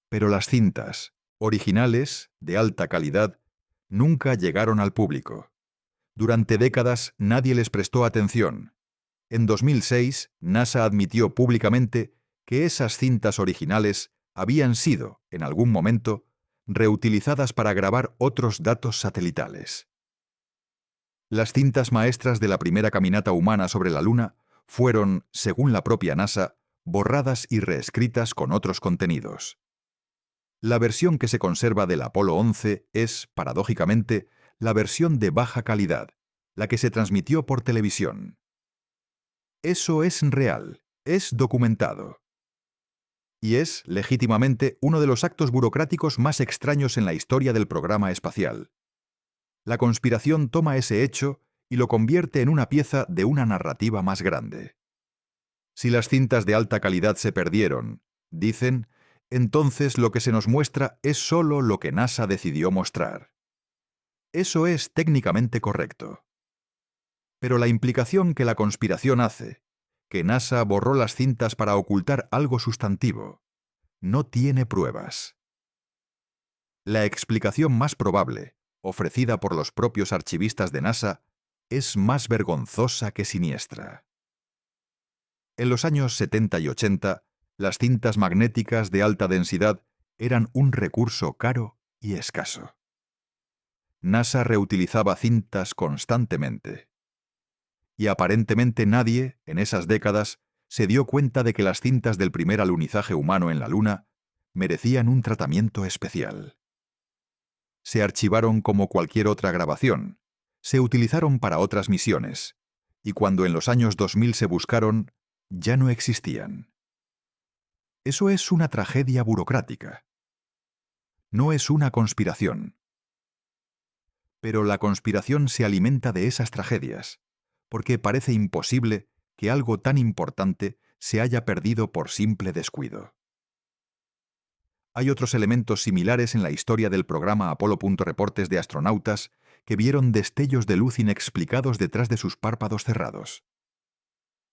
Pero las cintas, originales, de alta calidad, nunca llegaron al público. Durante décadas nadie les prestó atención. En 2006, NASA admitió públicamente que esas cintas originales habían sido, en algún momento, reutilizadas para grabar otros datos satelitales. Las cintas maestras de la primera caminata humana sobre la Luna fueron, según la propia NASA, borradas y reescritas con otros contenidos. La versión que se conserva del Apolo 11 es, paradójicamente, la versión de baja calidad, la que se transmitió por televisión. Eso es real, es documentado. Y es, legítimamente, uno de los actos burocráticos más extraños en la historia del programa espacial. La conspiración toma ese hecho y lo convierte en una pieza de una narrativa más grande. Si las cintas de alta calidad se perdieron, dicen, entonces lo que se nos muestra es solo lo que NASA decidió mostrar. Eso es técnicamente correcto. Pero la implicación que la conspiración hace, que NASA borró las cintas para ocultar algo sustantivo, no tiene pruebas. La explicación más probable, ofrecida por los propios archivistas de NASA, es más vergonzosa que siniestra. En los años 70 y 80, las cintas magnéticas de alta densidad eran un recurso caro y escaso. NASA reutilizaba cintas constantemente. Y aparentemente nadie, en esas décadas, se dio cuenta de que las cintas del primer alunizaje humano en la Luna merecían un tratamiento especial. Se archivaron como cualquier otra grabación, se utilizaron para otras misiones, y cuando en los años 2000 se buscaron, ya no existían. Eso es una tragedia burocrática. No es una conspiración. Pero la conspiración se alimenta de esas tragedias, porque parece imposible que algo tan importante se haya perdido por simple descuido. Hay otros elementos similares en la historia del programa Apolo. Reportes de astronautas que vieron destellos de luz inexplicados detrás de sus párpados cerrados.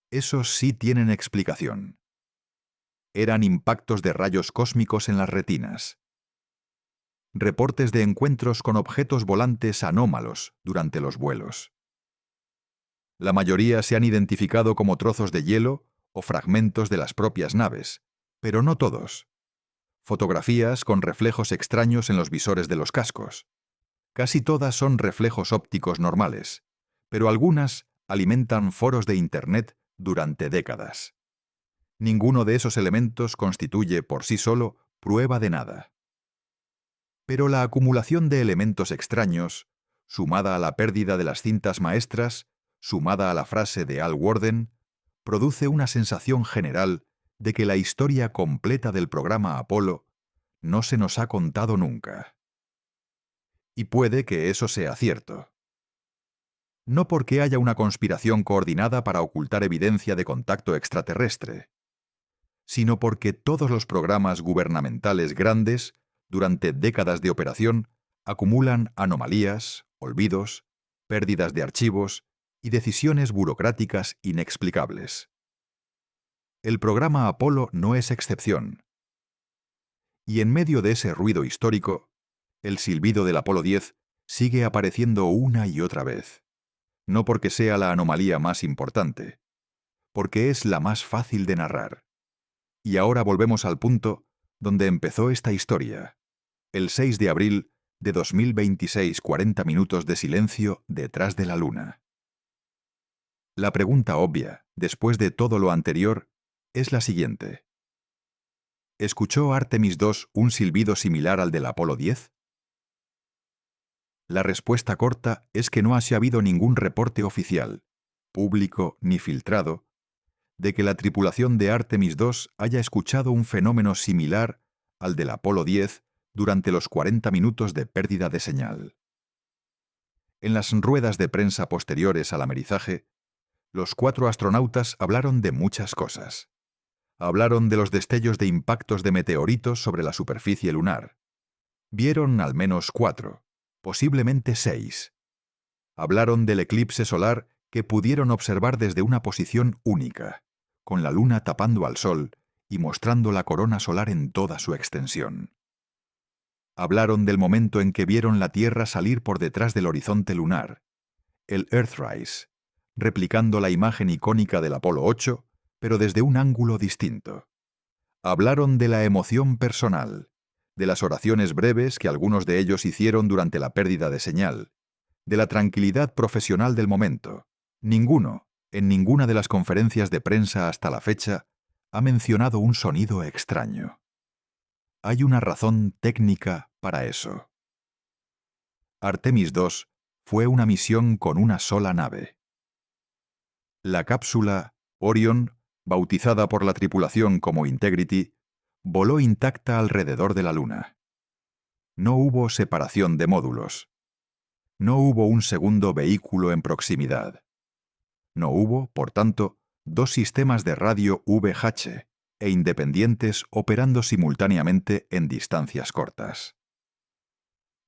Esos sí tienen explicación. Eran impactos de rayos cósmicos en las retinas. Reportes de encuentros con objetos volantes anómalos durante los vuelos. La mayoría se han identificado como trozos de hielo o fragmentos de las propias naves, pero no todos. Fotografías con reflejos extraños en los visores de los cascos. Casi todas son reflejos ópticos normales, pero algunas alimentan foros de Internet durante décadas. Ninguno de esos elementos constituye por sí solo prueba de nada. Pero la acumulación de elementos extraños, sumada a la pérdida de las cintas maestras, sumada a la frase de Al Worden, produce una sensación general de que la historia completa del programa Apolo no se nos ha contado nunca. Y puede que eso sea cierto. No porque haya una conspiración coordinada para ocultar evidencia de contacto extraterrestre, sino porque todos los programas gubernamentales grandes, durante décadas de operación, acumulan anomalías, olvidos, pérdidas de archivos y decisiones burocráticas inexplicables. El programa Apolo no es excepción. Y en medio de ese ruido histórico, el silbido del Apolo 10 sigue apareciendo una y otra vez. No porque sea la anomalía más importante, porque es la más fácil de narrar. Y ahora volvemos al punto donde empezó esta historia. El 6 de abril de 2026, 40 minutos de silencio detrás de la Luna. La pregunta obvia, después de todo lo anterior, es la siguiente. ¿Escuchó Artemis II un silbido similar al del Apolo 10? La respuesta corta es que no ha habido ningún reporte oficial, público ni filtrado, de que la tripulación de Artemis II haya escuchado un fenómeno similar al del Apolo 10 durante los 40 minutos de pérdida de señal. En las ruedas de prensa posteriores al amerizaje, los 4 astronautas hablaron de muchas cosas. Hablaron de los destellos de impactos de meteoritos sobre la superficie lunar. Vieron al menos 4, posiblemente 6. Hablaron del eclipse solar que pudieron observar desde una posición única, con la luna tapando al sol y mostrando la corona solar en toda su extensión. Hablaron del momento en que vieron la Tierra salir por detrás del horizonte lunar, el Earthrise, replicando la imagen icónica del Apolo 8, pero desde un ángulo distinto. Hablaron de la emoción personal, de las oraciones breves que algunos de ellos hicieron durante la pérdida de señal, de la tranquilidad profesional del momento. Ninguno, en ninguna de las conferencias de prensa hasta la fecha, ha mencionado un sonido extraño. Hay una razón técnica para eso. Artemis II fue una misión con una sola nave. La cápsula Orion, bautizada por la tripulación como Integrity, voló intacta alrededor de la Luna. No hubo separación de módulos. No hubo un segundo vehículo en proximidad. No hubo, por tanto, 2 sistemas de radio VH e independientes operando simultáneamente en distancias cortas.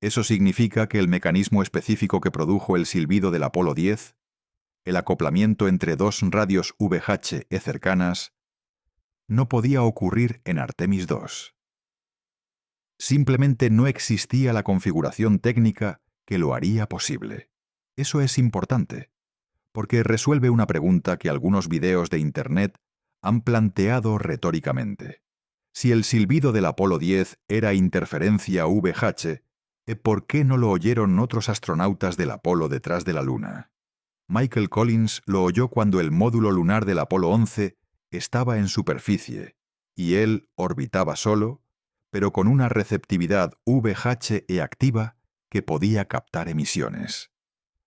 Eso significa que el mecanismo específico que produjo el silbido del Apolo 10, el acoplamiento entre 2 radios VHE cercanas, no podía ocurrir en Artemis II. Simplemente no existía la configuración técnica que lo haría posible. Eso es importante, porque resuelve una pregunta que algunos videos de Internet han planteado retóricamente. Si el silbido del Apolo 10 era interferencia VH, ¿por qué no lo oyeron otros astronautas del Apolo detrás de la Luna? Michael Collins lo oyó cuando el módulo lunar del Apolo 11 estaba en superficie, y él orbitaba solo, pero con una receptividad VHE activa que podía captar emisiones.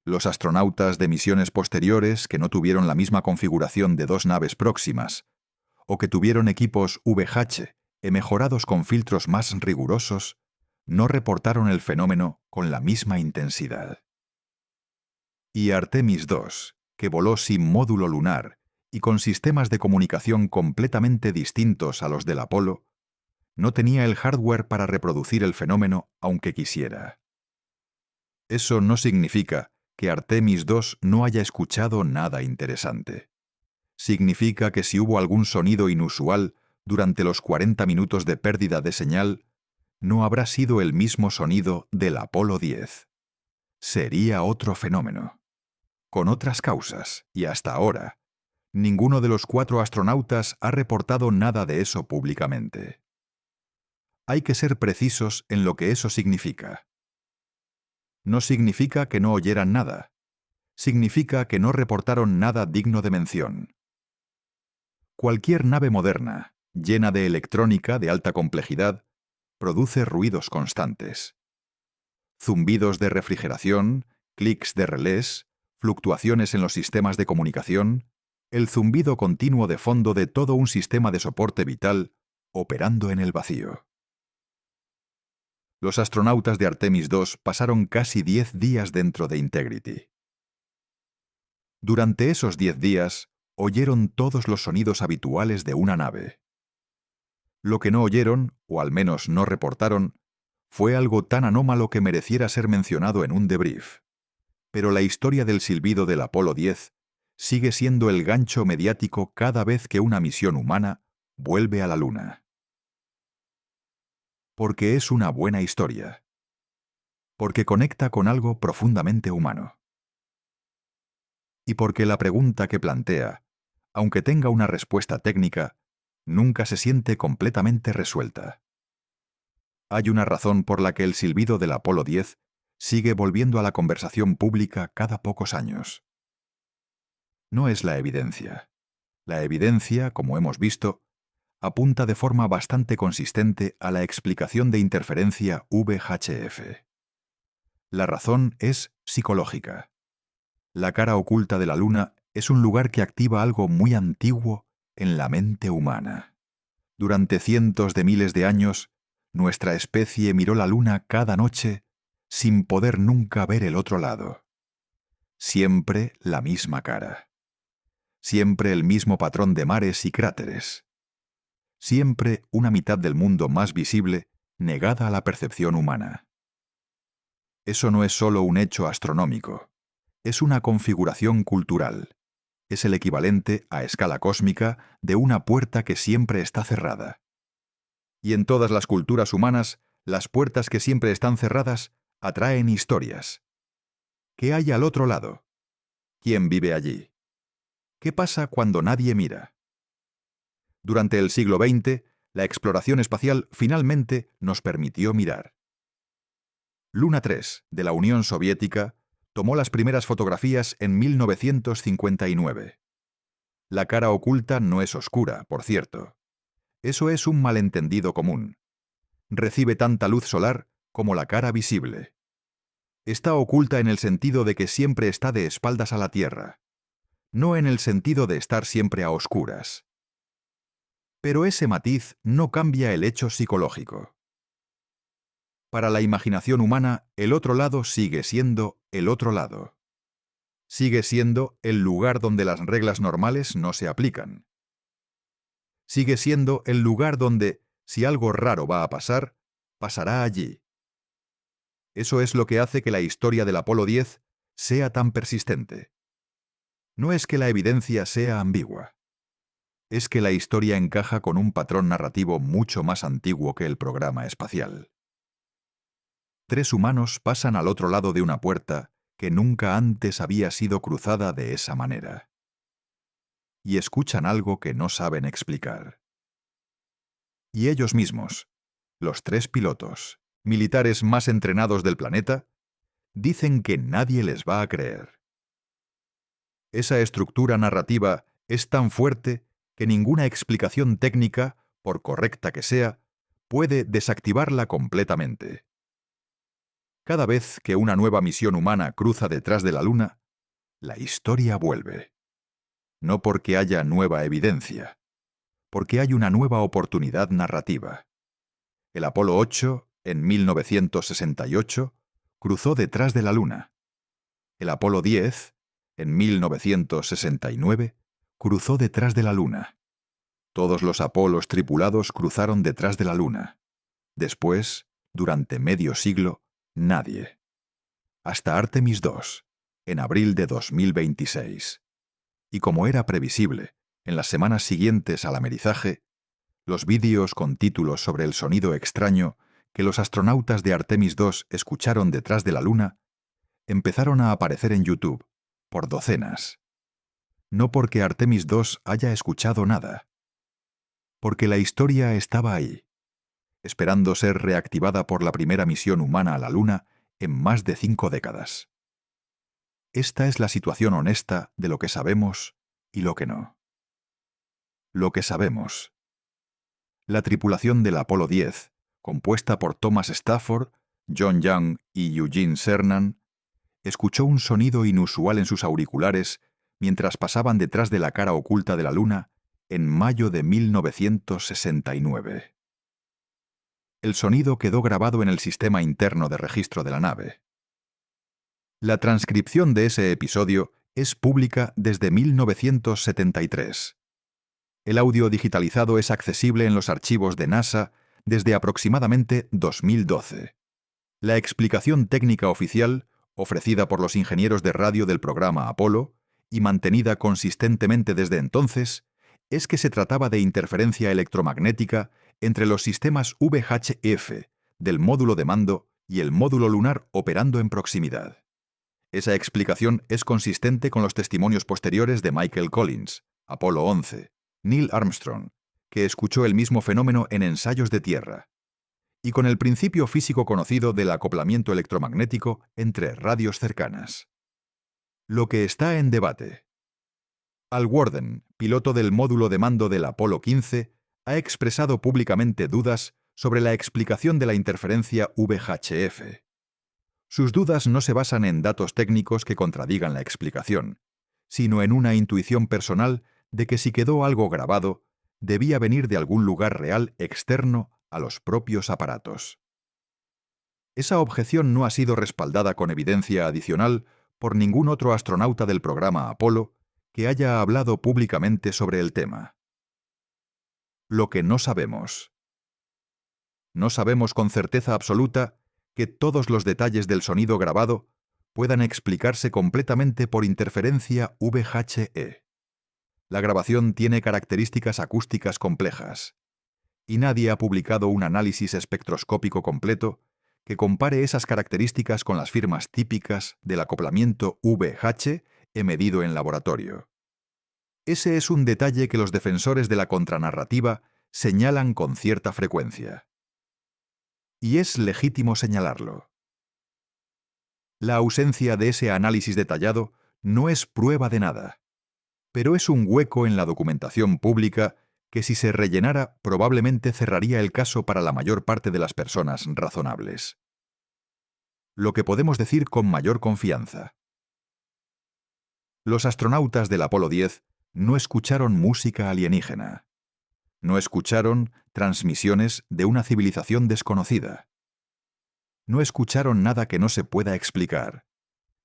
Los astronautas de misiones posteriores que no tuvieron la misma configuración de 2 naves próximas, o que tuvieron equipos VH mejorados con filtros más rigurosos, no reportaron el fenómeno con la misma intensidad. Y Artemis II, que voló sin módulo lunar y con sistemas de comunicación completamente distintos a los del Apolo, no tenía el hardware para reproducir el fenómeno aunque quisiera. Eso no significa que Artemis II no haya escuchado nada interesante. Significa que si hubo algún sonido inusual durante los 40 minutos de pérdida de señal, no habrá sido el mismo sonido del Apolo 10. Sería otro fenómeno, con otras causas, y hasta ahora, ninguno de los 4 astronautas ha reportado nada de eso públicamente. Hay que ser precisos en lo que eso significa. No significa que no oyeran nada. Significa que no reportaron nada digno de mención. Cualquier nave moderna, llena de electrónica de alta complejidad, produce ruidos constantes. Zumbidos de refrigeración, clics de relés, fluctuaciones en los sistemas de comunicación, el zumbido continuo de fondo de todo un sistema de soporte vital operando en el vacío. Los astronautas de Artemis II pasaron casi 10 días dentro de Integrity. Durante esos 10 días, oyeron todos los sonidos habituales de una nave. Lo que no oyeron, o al menos no reportaron, fue algo tan anómalo que mereciera ser mencionado en un debrief. Pero la historia del silbido del Apolo 10 sigue siendo el gancho mediático cada vez que una misión humana vuelve a la Luna. Porque es una buena historia. Porque conecta con algo profundamente humano. Y porque la pregunta que plantea, aunque tenga una respuesta técnica, nunca se siente completamente resuelta. Hay una razón por la que el silbido del Apolo 10 sigue volviendo a la conversación pública cada pocos años. No es la evidencia. La evidencia, como hemos visto, apunta de forma bastante consistente a la explicación de interferencia VHF. La razón es psicológica. La cara oculta de la Luna es un lugar que activa algo muy antiguo en la mente humana. Durante cientos de miles de años, nuestra especie miró la Luna cada noche sin poder nunca ver el otro lado. Siempre la misma cara. Siempre el mismo patrón de mares y cráteres. siempre una mitad del mundo más visible negada a la percepción humana. Eso no es solo un hecho astronómico, es una configuración cultural. Es el equivalente, a escala cósmica, de una puerta que siempre está cerrada. Y en todas las culturas humanas, las puertas que siempre están cerradas atraen historias. ¿Qué hay al otro lado? ¿Quién vive allí? ¿Qué pasa cuando nadie mira? Durante el siglo XX, la exploración espacial finalmente nos permitió mirar. Luna 3, de la Unión Soviética, tomó las primeras fotografías en 1959. La cara oculta no es oscura, por cierto. Eso es un malentendido común. Recibe tanta luz solar como la cara visible. Está oculta en el sentido de que siempre está de espaldas a la Tierra, no en el sentido de estar siempre a oscuras. Pero ese matiz no cambia el hecho psicológico. Para la imaginación humana, el otro lado sigue siendo el otro lado. Sigue siendo el lugar donde las reglas normales no se aplican. Sigue siendo el lugar donde, si algo raro va a pasar, pasará allí. Eso es lo que hace que la historia del Apolo 10 sea tan persistente. No es que la evidencia sea ambigua. Es que la historia encaja con un patrón narrativo mucho más antiguo que el programa espacial. 3 humanos pasan al otro lado de una puerta que nunca antes había sido cruzada de esa manera. Y escuchan algo que no saben explicar. Y ellos mismos, los 3 pilotos, militares más entrenados del planeta, dicen que nadie les va a creer. Esa estructura narrativa es tan fuerte que ninguna explicación técnica, por correcta que sea, puede desactivarla completamente. Cada vez que una nueva misión humana cruza detrás de la Luna, la historia vuelve. No porque haya nueva evidencia, porque hay una nueva oportunidad narrativa. El Apolo 8, en 1968, cruzó detrás de la Luna. El Apolo 10, en 1969, cruzó detrás de la Luna. Todos los Apolos tripulados cruzaron detrás de la Luna. Después, durante medio siglo, nadie. Hasta Artemis II, en abril de 2026. Y como era previsible, en las semanas siguientes al amerizaje, los vídeos con títulos sobre el sonido extraño que los astronautas de Artemis II escucharon detrás de la Luna empezaron a aparecer en YouTube, por docenas. No porque Artemis II haya escuchado nada. Porque la historia estaba ahí, esperando ser reactivada por la primera misión humana a la Luna en más de 5 décadas. Esta es la situación honesta de lo que sabemos y lo que no. Lo que sabemos. La tripulación del Apolo 10, compuesta por Thomas Stafford, John Young y Eugene Cernan, escuchó un sonido inusual en sus auriculares mientras pasaban detrás de la cara oculta de la Luna en mayo de 1969. El sonido quedó grabado en el sistema interno de registro de la nave. La transcripción de ese episodio es pública desde 1973. El audio digitalizado es accesible en los archivos de NASA desde aproximadamente 2012. La explicación técnica oficial, ofrecida por los ingenieros de radio del programa Apolo, y mantenida consistentemente desde entonces, es que se trataba de interferencia electromagnética entre los sistemas VHF del módulo de mando y el módulo lunar operando en proximidad. Esa explicación es consistente con los testimonios posteriores de Michael Collins, Apolo 11, Neil Armstrong, que escuchó el mismo fenómeno en ensayos de tierra, y con el principio físico conocido del acoplamiento electromagnético entre radios cercanas. Lo que está en debate. Al Worden, piloto del módulo de mando del Apolo 15, ha expresado públicamente dudas sobre la explicación de la interferencia VHF. Sus dudas no se basan en datos técnicos que contradigan la explicación, sino en una intuición personal de que si quedó algo grabado, debía venir de algún lugar real externo a los propios aparatos. Esa objeción no ha sido respaldada con evidencia adicional por ningún otro astronauta del programa Apolo que haya hablado públicamente sobre el tema. Lo que no sabemos. No sabemos con certeza absoluta que todos los detalles del sonido grabado puedan explicarse completamente por interferencia VHE. La grabación tiene características acústicas complejas, y nadie ha publicado un análisis espectroscópico completo que compare esas características con las firmas típicas del acoplamiento VH medido en laboratorio. Ese es un detalle que los defensores de la contranarrativa señalan con cierta frecuencia. Y es legítimo señalarlo. La ausencia de ese análisis detallado no es prueba de nada, pero es un hueco en la documentación pública que si se rellenara probablemente cerraría el caso para la mayor parte de las personas razonables. Lo que podemos decir con mayor confianza. Los astronautas del Apolo 10 no escucharon música alienígena. No escucharon transmisiones de una civilización desconocida. No escucharon nada que no se pueda explicar,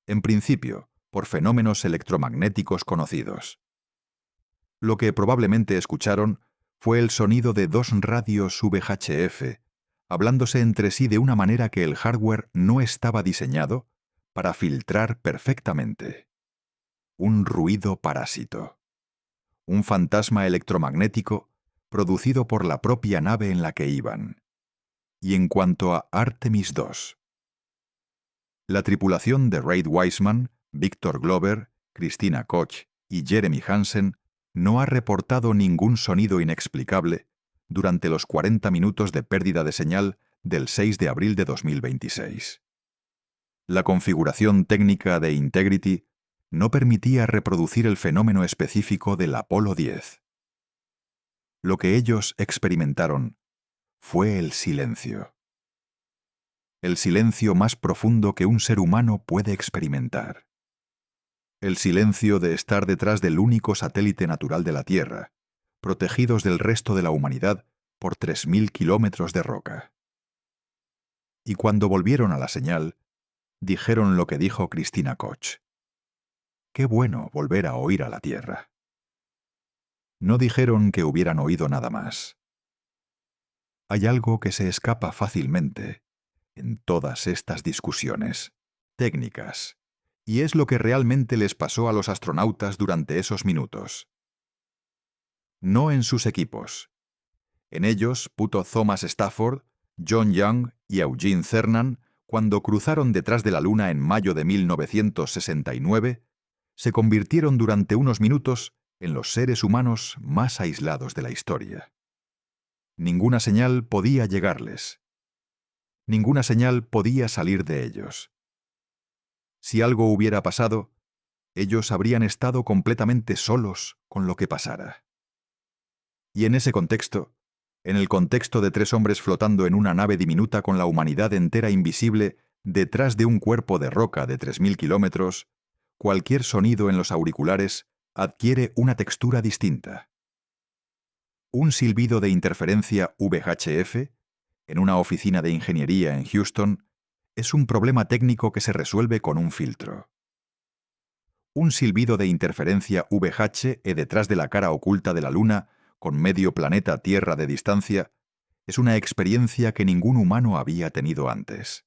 en principio, por fenómenos electromagnéticos conocidos. Lo que probablemente escucharon fue el sonido de dos radios VHF, hablándose entre sí de una manera que el hardware no estaba diseñado para filtrar perfectamente. Un ruido parásito. Un fantasma electromagnético producido por la propia nave en la que iban. Y en cuanto a Artemis II, la tripulación de Reid Wiseman, Victor Glover, Christina Koch y Jeremy Hansen no ha reportado ningún sonido inexplicable durante los 40 minutos de pérdida de señal del 6 de abril de 2026. La configuración técnica de Integrity no permitía reproducir el fenómeno específico del Apolo 10. Lo que ellos experimentaron fue el silencio. El silencio más profundo que un ser humano puede experimentar. El silencio de estar detrás del único satélite natural de la Tierra, protegidos del resto de la humanidad por 3.000 kilómetros de roca. Y cuando volvieron a la señal, dijeron lo que dijo Christina Koch. Qué bueno volver a oír a la Tierra. No dijeron que hubieran oído nada más. Hay algo que se escapa fácilmente en todas estas discusiones técnicas, y es lo que realmente les pasó a los astronautas durante esos minutos. No en sus equipos. En ellos puso Thomas Stafford, John Young y Eugene Cernan cuando cruzaron detrás de la Luna en mayo de 1969, se convirtieron durante unos minutos en los seres humanos más aislados de la historia. Ninguna señal podía llegarles. Ninguna señal podía salir de ellos. Si algo hubiera pasado, ellos habrían estado completamente solos con lo que pasara. Y en ese contexto, en el contexto de tres hombres flotando en una nave diminuta con la humanidad entera invisible detrás de un cuerpo de roca de 3.000 kilómetros, cualquier sonido en los auriculares adquiere una textura distinta. Un silbido de interferencia VHF, en una oficina de ingeniería en Houston, es un problema técnico que se resuelve con un filtro. Un silbido de interferencia VH detrás de la cara oculta de la Luna, con medio planeta Tierra de distancia, es una experiencia que ningún humano había tenido antes.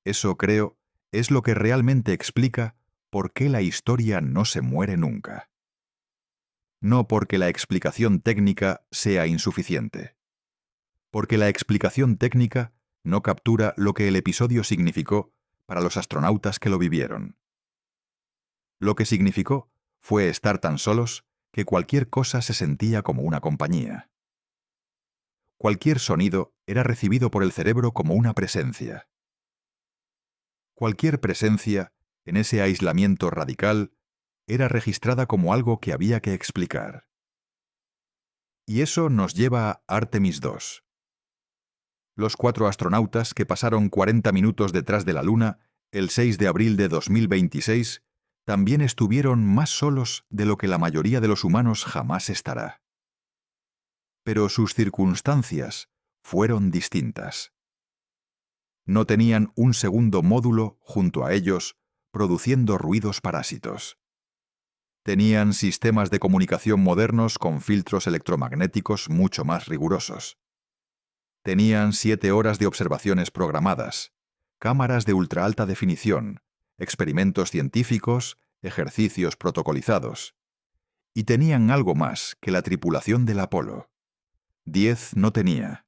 Eso, creo, es lo que realmente explica por qué la historia no se muere nunca. No porque la explicación técnica sea insuficiente. Porque la explicación técnica no captura lo que el episodio significó para los astronautas que lo vivieron. Lo que significó fue estar tan solos que cualquier cosa se sentía como una compañía. Cualquier sonido era recibido por el cerebro como una presencia. Cualquier presencia, en ese aislamiento radical, era registrada como algo que había que explicar. Y eso nos lleva a Artemis II. Los 4 astronautas que pasaron 40 minutos detrás de la Luna el 6 de abril de 2026 también estuvieron más solos de lo que la mayoría de los humanos jamás estará. Pero sus circunstancias fueron distintas. No tenían un segundo módulo junto a ellos produciendo ruidos parásitos. Tenían sistemas de comunicación modernos con filtros electromagnéticos mucho más rigurosos. Tenían 7 horas de observaciones programadas, cámaras de ultra alta definición, experimentos científicos, ejercicios protocolizados. Y tenían algo más que la tripulación del Apolo. 10 no tenía.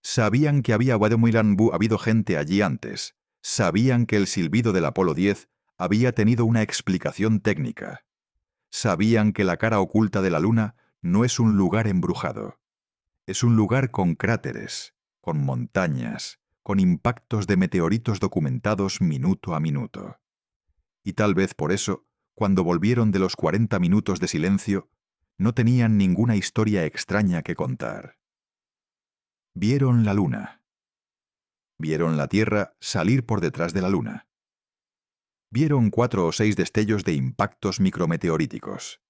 Sabían que había habido gente allí antes. Sabían que el silbido del Apolo 10 había tenido una explicación técnica. Sabían que la cara oculta de la Luna no es un lugar embrujado. Es un lugar con cráteres, con montañas, con impactos de meteoritos documentados minuto a minuto. Y tal vez por eso, cuando volvieron de los 40 minutos de silencio, no tenían ninguna historia extraña que contar. Vieron la Luna. Vieron la Tierra salir por detrás de la Luna. Vieron 4 o 6 destellos de impactos micrometeoríticos.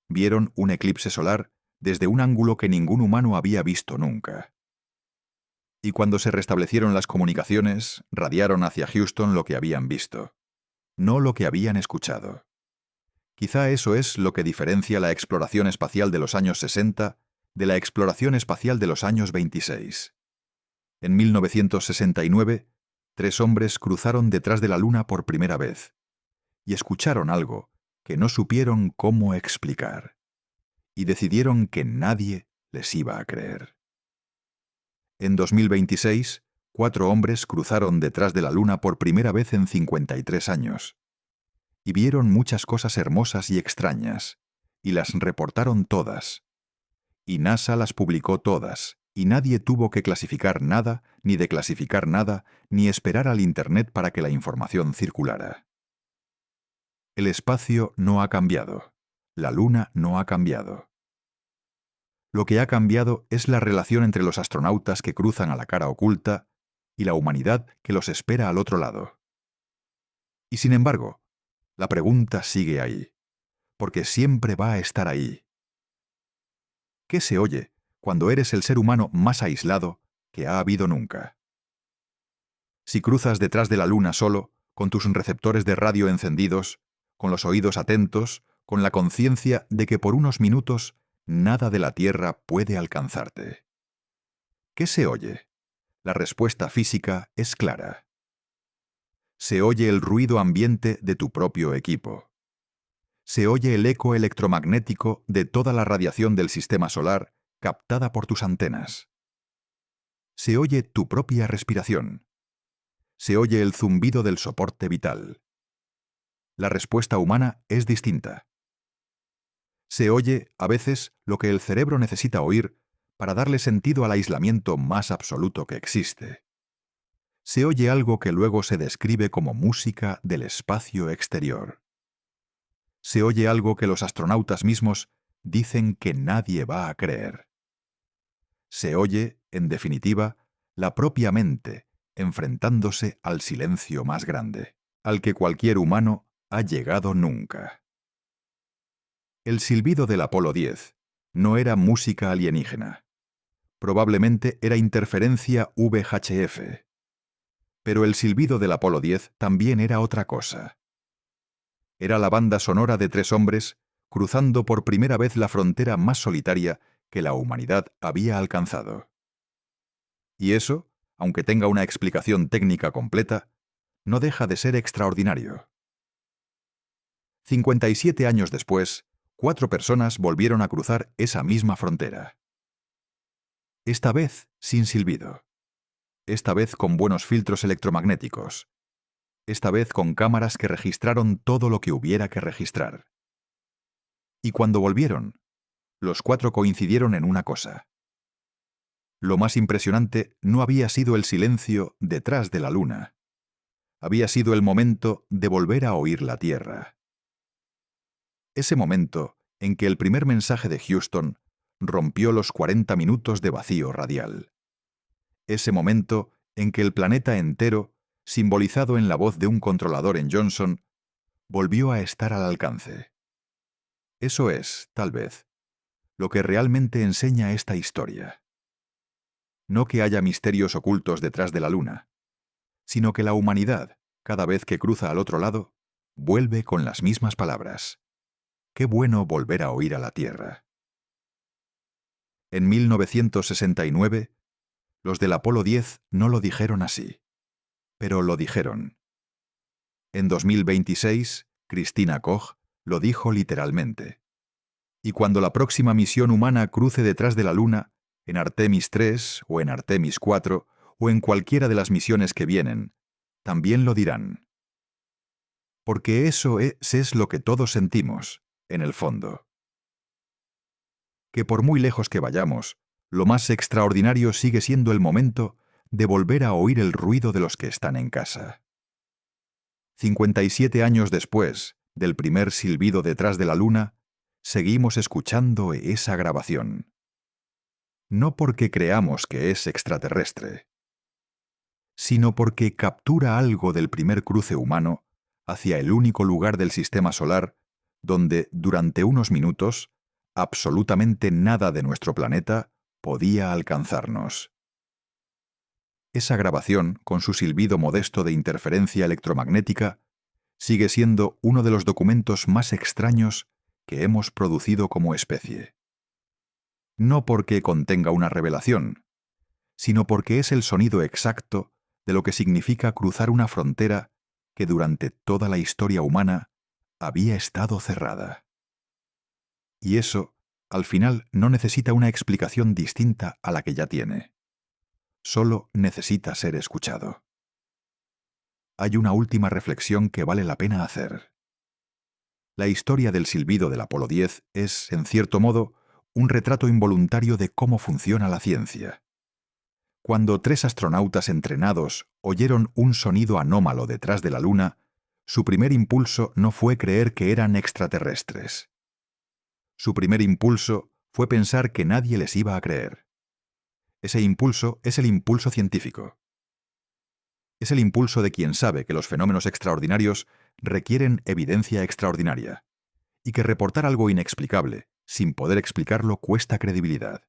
Vieron un eclipse solar desde un ángulo que ningún humano había visto nunca. Y cuando se restablecieron las comunicaciones, radiaron hacia Houston lo que habían visto, no lo que habían escuchado. Quizá eso es lo que diferencia la exploración espacial de los años 60 de la exploración espacial de los años 26. En 1969, 3 hombres cruzaron detrás de la Luna por primera vez y escucharon algo que no supieron cómo explicar, y decidieron que nadie les iba a creer. En 2026, 4 hombres cruzaron detrás de la Luna por primera vez en 53 años, y vieron muchas cosas hermosas y extrañas, y las reportaron todas. Y NASA las publicó todas, y nadie tuvo que clasificar nada, ni declasificar nada, ni esperar al Internet para que la información circulara. El espacio no ha cambiado. La Luna no ha cambiado. Lo que ha cambiado es la relación entre los astronautas que cruzan a la cara oculta y la humanidad que los espera al otro lado. Y sin embargo, la pregunta sigue ahí, porque siempre va a estar ahí. ¿Qué se oye cuando eres el ser humano más aislado que ha habido nunca? Si cruzas detrás de la Luna solo, con tus receptores de radio encendidos, con los oídos atentos, con la conciencia de que por unos minutos nada de la Tierra puede alcanzarte. ¿Qué se oye? La respuesta física es clara. Se oye el ruido ambiente de tu propio equipo. Se oye el eco electromagnético de toda la radiación del sistema solar captada por tus antenas. Se oye tu propia respiración. Se oye el zumbido del soporte vital. La respuesta humana es distinta. Se oye, a veces, lo que el cerebro necesita oír para darle sentido al aislamiento más absoluto que existe. Se oye algo que luego se describe como música del espacio exterior. Se oye algo que los astronautas mismos dicen que nadie va a creer. Se oye, en definitiva, la propia mente enfrentándose al silencio más grande, al que cualquier humano ha llegado nunca. El silbido del Apolo 10 no era música alienígena. Probablemente era interferencia VHF. Pero el silbido del Apolo 10 también era otra cosa. Era la banda sonora de 3 hombres cruzando por primera vez la frontera más solitaria que la humanidad había alcanzado. Y eso, aunque tenga una explicación técnica completa, no deja de ser extraordinario. 57 años después, 4 personas volvieron a cruzar esa misma frontera. Esta vez sin silbido. Esta vez con buenos filtros electromagnéticos. Esta vez con cámaras que registraron todo lo que hubiera que registrar. Y cuando volvieron, los 4 coincidieron en una cosa. Lo más impresionante no había sido el silencio detrás de la Luna. Había sido el momento de volver a oír la Tierra. Ese momento en que el primer mensaje de Houston rompió los 40 minutos de vacío radial. Ese momento en que el planeta entero, simbolizado en la voz de un controlador en Johnson, volvió a estar al alcance. Eso es, tal vez, lo que realmente enseña esta historia. No que haya misterios ocultos detrás de la Luna, sino que la humanidad, cada vez que cruza al otro lado, vuelve con las mismas palabras. qué bueno volver a oír a la Tierra. En 1969, los del Apolo 10 no lo dijeron así, pero lo dijeron. En 2026, Christina Koch lo dijo literalmente. Y cuando la próxima misión humana cruce detrás de la Luna, en Artemis 3 o en Artemis 4 o en cualquiera de las misiones que vienen, también lo dirán. Porque eso es lo que todos sentimos, en el fondo. Que por muy lejos que vayamos, lo más extraordinario sigue siendo el momento de volver a oír el ruido de los que están en casa. 57 años después del primer silbido detrás de la Luna, seguimos escuchando esa grabación. No porque creamos que es extraterrestre, sino porque captura algo del primer cruce humano hacia el único lugar del sistema solar donde, durante unos minutos, absolutamente nada de nuestro planeta podía alcanzarnos. Esa grabación, con su silbido modesto de interferencia electromagnética, sigue siendo uno de los documentos más extraños que hemos producido como especie. No porque contenga una revelación, sino porque es el sonido exacto de lo que significa cruzar una frontera que durante toda la historia humana había estado cerrada. Y eso, al final, no necesita una explicación distinta a la que ya tiene. Solo necesita ser escuchado. Hay una última reflexión que vale la pena hacer. La historia del silbido del Apolo 10 es, en cierto modo, un retrato involuntario de cómo funciona la ciencia. Cuando 3 astronautas entrenados oyeron un sonido anómalo detrás de la Luna, su primer impulso no fue creer que eran extraterrestres. Su primer impulso fue pensar que nadie les iba a creer. Ese impulso es el impulso científico. Es el impulso de quien sabe que los fenómenos extraordinarios requieren evidencia extraordinaria, y que reportar algo inexplicable, sin poder explicarlo, cuesta credibilidad.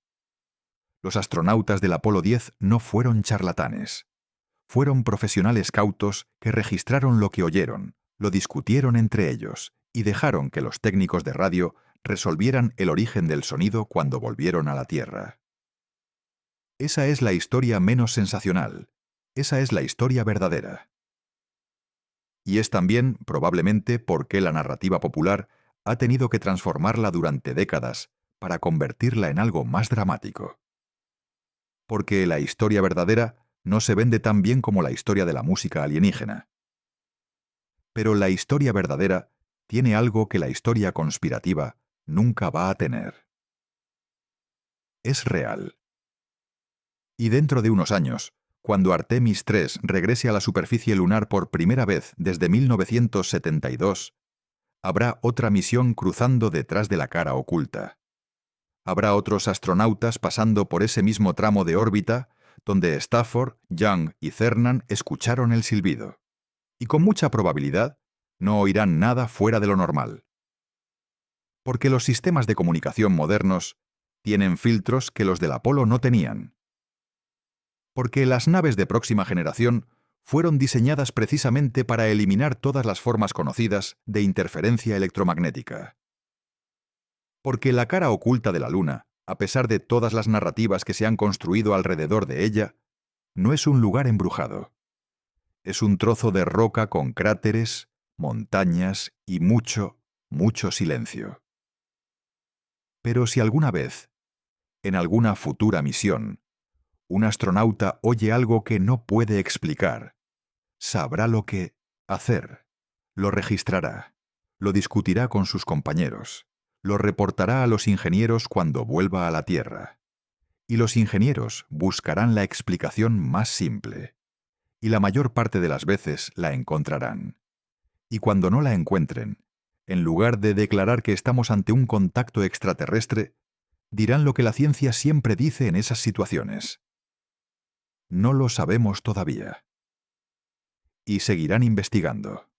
Los astronautas del Apolo 10 no fueron charlatanes. Fueron profesionales cautos que registraron lo que oyeron, lo discutieron entre ellos y dejaron que los técnicos de radio resolvieran el origen del sonido cuando volvieron a la Tierra. Esa es la historia menos sensacional. Esa es la historia verdadera. Y es también, probablemente, por qué la narrativa popular ha tenido que transformarla durante décadas para convertirla en algo más dramático. Porque la historia verdadera no se vende tan bien como la historia de la música alienígena. Pero la historia verdadera tiene algo que la historia conspirativa nunca va a tener. Es real. Y dentro de unos años, cuando Artemis 3 regrese a la superficie lunar por primera vez desde 1972, habrá otra misión cruzando detrás de la cara oculta. Habrá otros astronautas pasando por ese mismo tramo de órbita donde Stafford, Young y Cernan escucharon el silbido. Y con mucha probabilidad no oirán nada fuera de lo normal. Porque los sistemas de comunicación modernos tienen filtros que los del Apolo no tenían. Porque las naves de próxima generación fueron diseñadas precisamente para eliminar todas las formas conocidas de interferencia electromagnética. Porque la cara oculta de la Luna, a pesar de todas las narrativas que se han construido alrededor de ella, no es un lugar embrujado. Es un trozo de roca con cráteres, montañas y mucho, mucho silencio. Pero si alguna vez, en alguna futura misión, un astronauta oye algo que no puede explicar, sabrá lo que hacer, lo registrará, lo discutirá con sus compañeros, lo reportará a los ingenieros cuando vuelva a la Tierra. Y los ingenieros buscarán la explicación más simple. Y la mayor parte de las veces la encontrarán. Y cuando no la encuentren, en lugar de declarar que estamos ante un contacto extraterrestre, dirán lo que la ciencia siempre dice en esas situaciones. No lo sabemos todavía. Y seguirán investigando.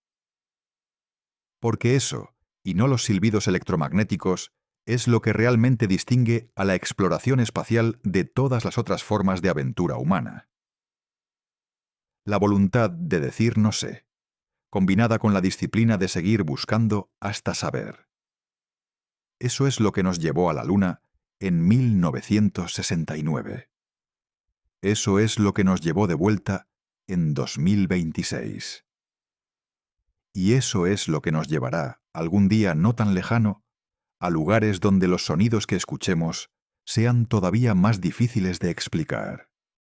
Porque eso, y no los silbidos electromagnéticos, es lo que realmente distingue a la exploración espacial de todas las otras formas de aventura humana. La voluntad de decir no sé, combinada con la disciplina de seguir buscando hasta saber. Eso es lo que nos llevó a la Luna en 1969. Eso es lo que nos llevó de vuelta en 2026. Y eso es lo que nos llevará, algún día no tan lejano, a lugares donde los sonidos que escuchemos sean todavía más difíciles de explicar.